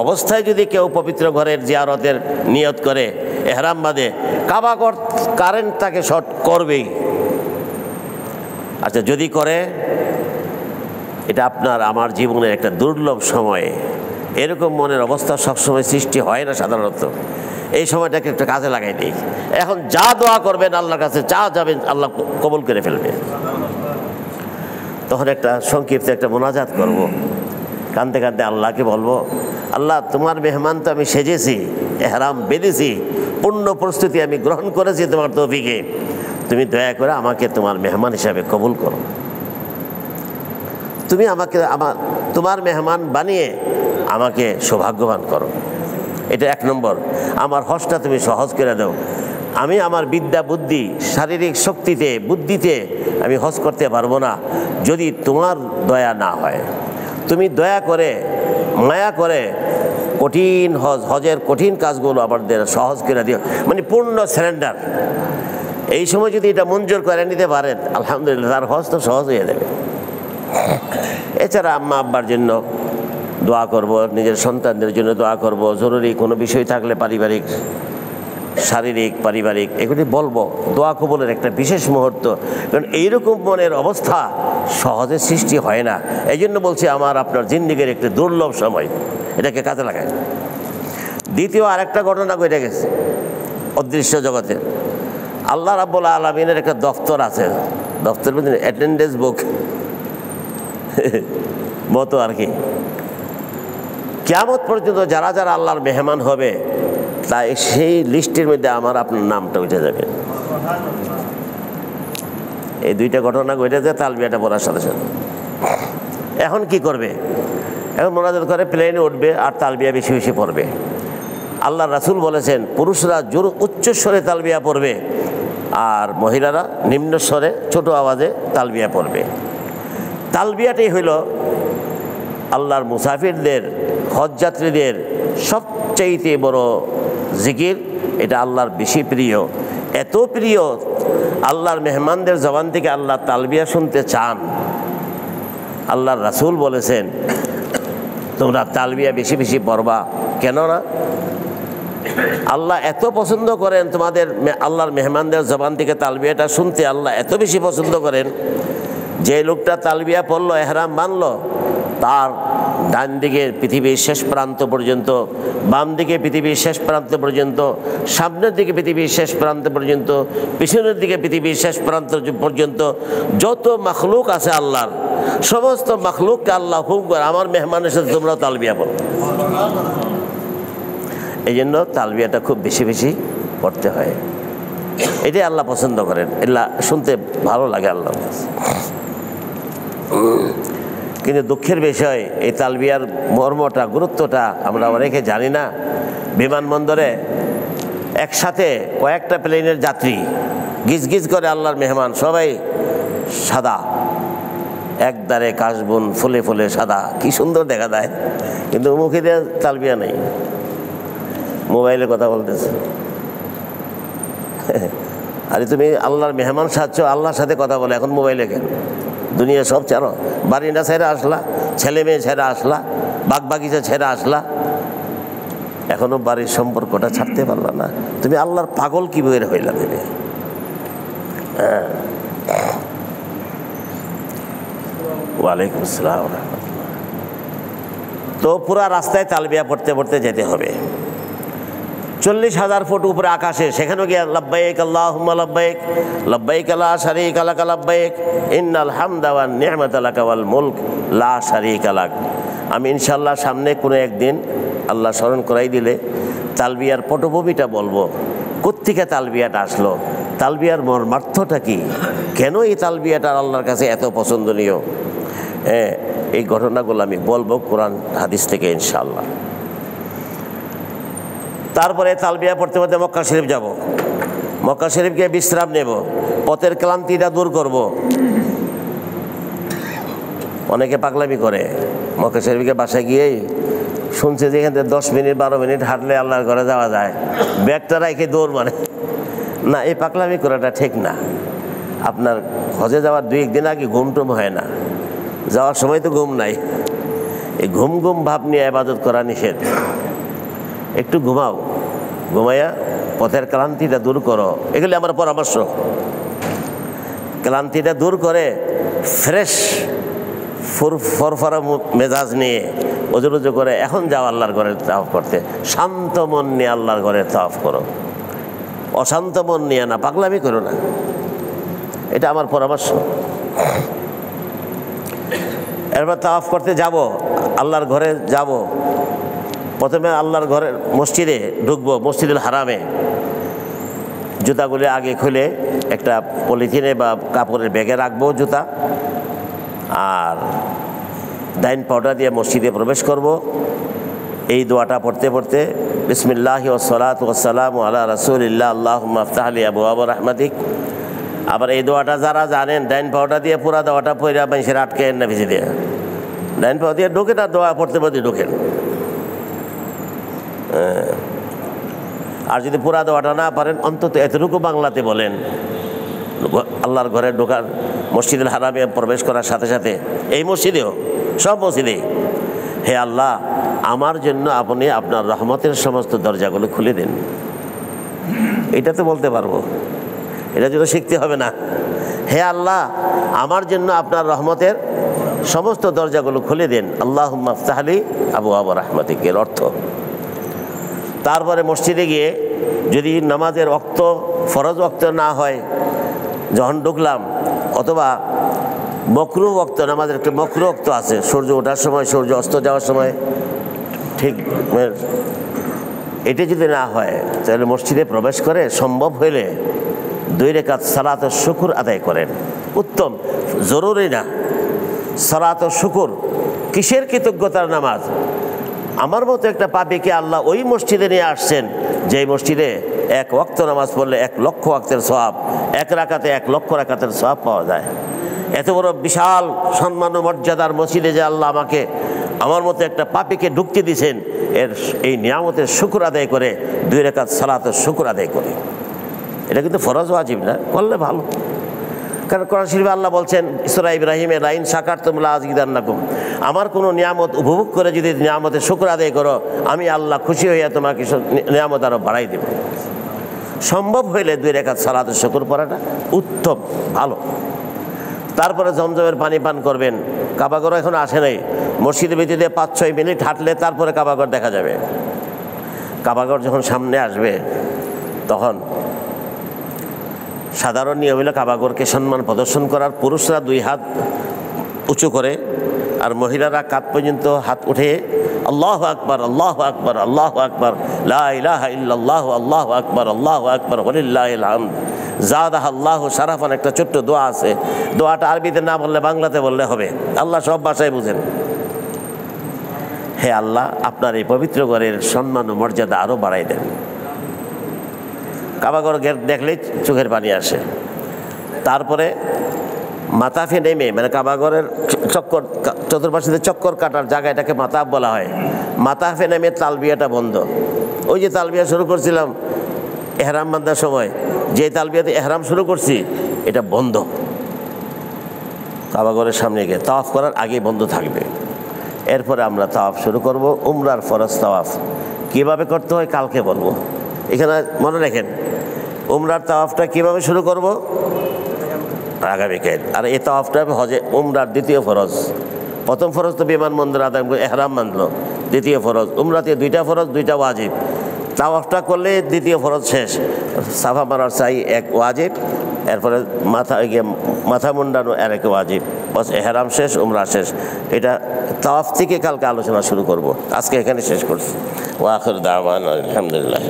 অবস্থায় যদি কেউ পবিত্র ঘরের জিয়ারতের নিয়ত করে, এহরাম বাঁধে, কাবাগর কারেন্ট তাকে শর্ট করবেই। আচ্ছা, যদি করে, এটা আপনার আমার জীবনের একটা দুর্লভ সময়ে। এরকম মনের অবস্থা সবসময় সৃষ্টি হয় না সাধারণত। এই সময়টাকে একটা কাজে লাগাই দিই। এখন যা দোয়া করবেন আল্লাহর কাছে, যা যাবেন আল্লাহ কবুল করে ফেলবে। তখন একটা সংক্ষিপ্ত একটা মোনাজাত করব, কাঁদতে কাঁদতে আল্লাহকে বলবো, আল্লাহ তোমার মেহমান তো আমি সেজেছি, এহরাম বেঁধেছি, পূর্ণ প্রস্তুতি আমি গ্রহণ করেছি তোমার তৌফিকে। তুমি দয়া করে আমাকে তোমার মেহমান হিসাবে কবুল করো। তুমি আমাকে তোমার মেহমান বানিয়ে আমাকে সৌভাগ্যবান করো। এটা এক নম্বর। আমার হজটা তুমি সহজ করে দাও। আমি আমার বিদ্যা বুদ্ধি, শারীরিক শক্তিতে, বুদ্ধিতে আমি হজ করতে পারবো না যদি তোমার দয়া না হয়। তুমি দয়া করে, মায়া করে কঠিন হজের কঠিন কাজগুলো আমাদের সহজ করে দিও, মানে পূর্ণ সারেন্ডার। এই সময় যদি এটা মঞ্জুর করে নিতে পারেন, আলহামদুলিল্লাহ, তার হজ তো সহজ হয়ে যাবে। এছাড়া আম্মা আব্বার জন্য দোয়া করব, নিজের সন্তানদের জন্য দোয়া করব, জরুরি কোনো বিষয় থাকলে পারিবারিক, শারীরিক, পারিবারিক, এগুলি বলবো। দোয়া কবুলের একটা বিশেষ মুহূর্ত, কারণ এইরকম মনের অবস্থা সহজে সৃষ্টি হয় না। এই জন্য বলছি আমার আপনার জিন্দিগির একটি দুর্লভ সময়, এটাকে কাজে লাগায়। দ্বিতীয় আরেকটা ঘটনা ঘটে গেছে অদৃশ্য জগতে। আল্লাহ রাব্বুল আলামিনের একটা দফতর আছে, দফতর মধ্যে অ্যাটেন্ডেন্স বুক মতো আর কি। কিয়ামত পর্যন্ত যারা যারা আল্লাহর মেহমান হবে, তাই সেই লিস্টের মধ্যে আমার আপনার নামটা উঠে যাবে। এই দুইটা ঘটনা ঘটেছে তালবিয়াটা পড়ার সাথে সাথে। এখন কি করবে? এখন মোনাজাত করে প্লেনে উঠবে আর তালবিয়া বেশি বেশি পড়বে। আল্লাহ রাসূল বলেছেন, পুরুষরা জোর উচ্চস্বরে তালবিয়া পড়বে আর মহিলারা নিম্ন স্বরে ছোট আওয়াজে তালবিয়া পড়বে। তালবিয়াটাই হইল আল্লাহর মুসাফিরদের, হজযাত্রীদের সবচাইতে বড় জিকির। এটা আল্লাহর বেশি প্রিয়, এত প্রিয় আল্লাহর মেহমানদের জবান থেকে আল্লাহ তালবিয়া শুনতে চান। আল্লাহর রাসূল বলেছেন, তোমরা তালবিয়া বেশি বেশি পড়বা। কেননা আল্লাহ এত পছন্দ করেন তোমাদের আল্লাহর মেহমানদের জবান থেকে তালবিয়াটা শুনতে। আল্লাহ এত বেশি পছন্দ করেন, যে লোকটা তালবিয়া পড়লো, এহরাম বানলো, তার ডান দিকে পৃথিবীর শেষ প্রান্ত পর্যন্ত, বাম দিকে পৃথিবীর শেষ প্রান্ত পর্যন্ত, সামনের দিকে পৃথিবীর শেষ প্রান্ত পর্যন্ত, পিছনের দিকে পৃথিবীর শেষ প্রান্ত পর্যন্ত যত মাখলুক আছে আল্লাহর, সমস্ত মাখলুককে আল্লাহ হুকুম করে, আমার মেহমানের সাথে তোমরা তালবিয়া পড়ো। এই জন্য তালবিয়াটা খুব বেশি বেশি পড়তে হয়। এটাই আল্লাহ পছন্দ করেন, এগুলা শুনতে ভালো লাগে আল্লাহর কাছে। কিন্তু দুঃখের বিষয়, এই তালবিয়ার মর্মটা, গুরুত্বটা আমরা অনেকে জানি না। বিমানবন্দরে একসাথে কয়েকটা প্লেনের যাত্রী গিজ গিজ করে আল্লাহর মেহমান, সবাই সাদা, একদারে কাশবন ফুলে ফুলে সাদা, কি সুন্দর দেখা যায়, কিন্তু মুখে দিয়ে তালবিয়া নেই, মোবাইলে কথা বলতেছে। আরে তুমি আল্লাহর মেহমান সাজছো, আল্লাহর সাথে কথা বলে, এখন মোবাইলে কেন? দুনিয়া সব ছাড়ো, বাড়িটা ছেড়ে আসলা, ছেলে মেয়ে ছেড়ে আসলা, বাগ বাগিচা ছেড়ে আসলা, এখনো বাড়ির সম্পর্কটা ছাড়তে পারলা না। তুমি আল্লাহর পাগল কি বের হইলা দেবে? হ্যাঁ, ওয়ালাইকুম আসসালাম ওয়া রাহমাতুল্লাহ। তো পুরা রাস্তায় তালবিয়া পড়তে পড়তে যেতে হবে। 40,000 ফুট উপরে আকাশে, সেখানেও গিয়ে লাব্বাইক আল্লাহুম্মা লাব্বাইক লাব্বাইক লা শারীকা লাকা লাব্বাইক ইন্নাল হামদা ওয়ান নি'মাতা লাকা ওয়াল মুলক লা শারীকা লাক। আমি ইনশাআল্লাহ সামনে কোনো একদিন আল্লাহ স্মরণ করাই দিলে তালবিয়ার পটভূমিটা বলবো, কোত্থেকে তালবিয়াটা আসলো, তালবিয়ার মর্মার্থটা কি, কেন এই তালবিয়াটা আল্লাহর কাছে এত পছন্দনীয়। হ্যাঁ, এই ঘটনাগুলো আমি বলবো কোরআন হাদিস থেকে ইনশাআল্লাহ। তারপরে তালবিয়া পড়তে পড়তে মক্কা শরীফ যাব, মক্কা শরীফ গিয়ে বিশ্রাম নেব, পথের ক্লান্তিটা দূর করব। অনেকে পাগলামি করে, মক্কা শরীফকে বাসায় গিয়েই শুনছে যে এখান থেকে 10 মিনিট 12 মিনিট হাঁটলে আল্লাহর ঘরে যাওয়া যায়, ব্যাগটা রাখে দৌড় মানে। না, এই পাগলামি করাটা ঠিক না। আপনার হজে যাওয়ার 2-1 দিন আগে ঘুম টুম হয় না, যাওয়ার সময় তো ঘুম নাই। এই ঘুম ঘুম ভাব নিয়ে ইবাদত করা নিষেধ। একটু ঘুমাও, ঘুমাইয়া পথের ক্লান্তিটা দূর করো, এগুলি আমার পরামর্শ। ক্লান্তিটা দূর করে ফ্রেশ ফরফরা মেজাজ নিয়ে ওজু রুজু করে এখন যাও আল্লাহর ঘরে তাওয়াফ করতে। শান্ত মন নিয়ে আল্লাহর ঘরে তাওয়াফ করো, অশান্ত মন নিয়ে না, পাগলামি করো না। এটা আমার পরামর্শ। এরপর তাওয়াফ করতে যাব, আল্লাহর ঘরে যাব। প্রথমে আল্লাহর ঘরের মসজিদে ঢুকবো, মসজিদুল হারামে। জুতাগুলি আগে খুলে একটা পলিথিনে বা কাপড়ের ব্যাগে রাখবো জুতা, আর ডাইন পাউডার দিয়ে মসজিদে প্রবেশ করব। এই দোয়াটা পড়তে পড়তে বিসমিল্লাহি ওয়াসসালাতু ওয়াসসালামু আলা রাসূলিল্লাহ আল্লাহুম্মা আফতাহ লি আবওয়াব রাহমাতিক। আবার এই দোয়াটা যারা জানেন, ডাইন পাউডার দিয়ে পুরা দোয়াটা পড়া মানুষের আটকেন না, ভিজে দিয়ে ডাইন পাউডার দিয়ে ঢোকেন আর দোয়া পড়তে পড়তে ঢোকেন। আর যদি পুরা দোয়াটা না পারেন অন্তত এতটুকু বাংলাতে বলেন। আল্লাহর ঘরে ঢোকার, মসজিদুল হারামে প্রবেশ করার সাথে সাথে, এই মসজিদেও সব মসজিদে, হে আল্লাহ আমার জন্য আপনি আপনার রহমতের সমস্ত দরজাগুলো খুলে দিন। এটা তো বলতে পারবো, এটা যদি শিখতে হবে না। হে আল্লাহ আমার জন্য আপনার রহমতের সমস্ত দরজাগুলো খুলে দিন। আল্লাহুম্মা আফতাহ লি আবওয়াব রাহমাতিক এর অর্থ। তারপরে মসজিদে গিয়ে যদি নামাজের ওয়াক্ত, ফরজ ওয়াক্ত না হয় যখন ঢুকলাম, অথবা মকরুহ ওয়াক্ত, নামাজের একটা মকরুহ ওয়াক্ত আছে, সূর্য ওঠার সময়, সূর্য অস্ত যাওয়ার সময়, ঠিক এটা যদি না হয় তাহলে মসজিদে প্রবেশ করে সম্ভব হইলে 2 রাকাত সালাতুশ শুকর আদায় করেন, উত্তম। জরুরি না, সালাতুশ শুকর কিসের কৃতজ্ঞতার নামাজ। আমার মতো একটা পাপীকে আল্লাহ ওই মসজিদে নিয়ে আসছেন যেই মসজিদে 1 ওয়াক্ত নামাজ পড়লে 1 লক্ষ ওয়াক্তের সওয়াব, 1 রাকাতে 1 লক্ষ রাকাতের সওয়াব পাওয়া যায়। এত বড় বিশাল সম্মান ও মর্যাদার মসজিদে যে আল্লাহ আমাকে, আমার মতো একটা পাপীকে ঢুকতে দিয়েছেন, এই নিয়ামতের শুকর আদায় করে 2 রাকাত সালাতের শুকর আদায় করে। এটা কিন্তু ফরজ ওয়াজিব না, করলে ভালো। কারণ কোরআন শরীফে আল্লাহ বলছেন সূরা ইব্রাহিমে, লাইন শাকারতুম লাযিদান্নাকুম, আমার কোনো নিয়ামত উপভোগ করে যদি নিয়ামতের শুকর আদায় করো, আমি আল্লাহ খুশি হইয়া তোমাকে নিয়ামত আরও বাড়াই দেব। সম্ভব হইলে 2 রাকাত সালাতের শুকর পড়াটা উত্তম, ভালো। তারপরে জমজমের পানি পান করবেন। কাবাঘর এখন আসে নাই, মসজিদের ভিতরে 5-6 মিনিট হাঁটলে তারপরে কাবাঘর দেখা যাবে। কাবাঘর যখন সামনে আসবে তখন সাধারণ নিয়ম হলো কাবাঘরকে সম্মান প্রদর্শন করার, পুরুষরা 2 হাত উঁচু করে আর মহিলারা কাঁধ পর্যন্ত হাত উঠে আল্লাহু আকবার আল্লাহু আকবার আল্লাহু আকবার লা ইলাহা ইল্লাল্লাহ আল্লাহু আকবার আল্লাহু আকবার ওয়ালিল্লাহিল হামদ জাদাহা আল্লাহু শারাফান। একটা ছোট্ট দোয়া আছে, দোয়াটা আরবিতে না বললে বাংলাতে বললে হবে। আল্লাহ সব ভাষায় বুঝেন। হে আল্লাহ আপনার এই পবিত্র ঘরের সম্মান ও মর্যাদা আরও বাড়াই দেন। কাবাঘর দেখলেই চোখের পানি আসে। তারপরে মাতাফে নেমে, মানে কাবাঘরের চক্কর, চতুর্পাশে চক্কর কাটার জায়গা, এটাকে মাতাফ বলা হয়। মাতাফে নেমে তালবিয়াটা বন্ধ। ওই যে তালবিয়া শুরু করছিলাম এহরাম বাঁধার সময়, যে তালবিয়াতে এহরাম শুরু করছি, এটা বন্ধ। কাবাঘরের সামনে গিয়ে তাওয়াফ করার আগে বন্ধ থাকবে। এরপরে আমরা তাওয়াফ শুরু করব। উমরার ফরজ তাওয়াফ কীভাবে করতে হয় কালকে বলবো। এখানে মনে রাখেন, উমরার তাওয়াফটা কীভাবে শুরু করব? আগামীকাল। আর এই তাওয়াফটা হজে উমরার দ্বিতীয় ফরজ। প্রথম ফরজ তো বিমানবন্দর আদায় করে এহরাম মানলো, দ্বিতীয় ফরজ উমরাতে 2টা ফরজ 2টা ওয়াজিব। তাওয়াফটা করলে দ্বিতীয় ফরজ শেষ, সাফা মারার চাই এক ওয়াজিব, এরপরে মাথা মুন্ডানো আর এক ওয়াজিব, বস এহরাম শেষ, উমরা শেষ। এটা তাওয়াফ থেকে কালকে আলোচনা শুরু করব, আজকে এখানে শেষ করছি। ওয়া আখির দাওয়ানা আলহামদুলিল্লাহ।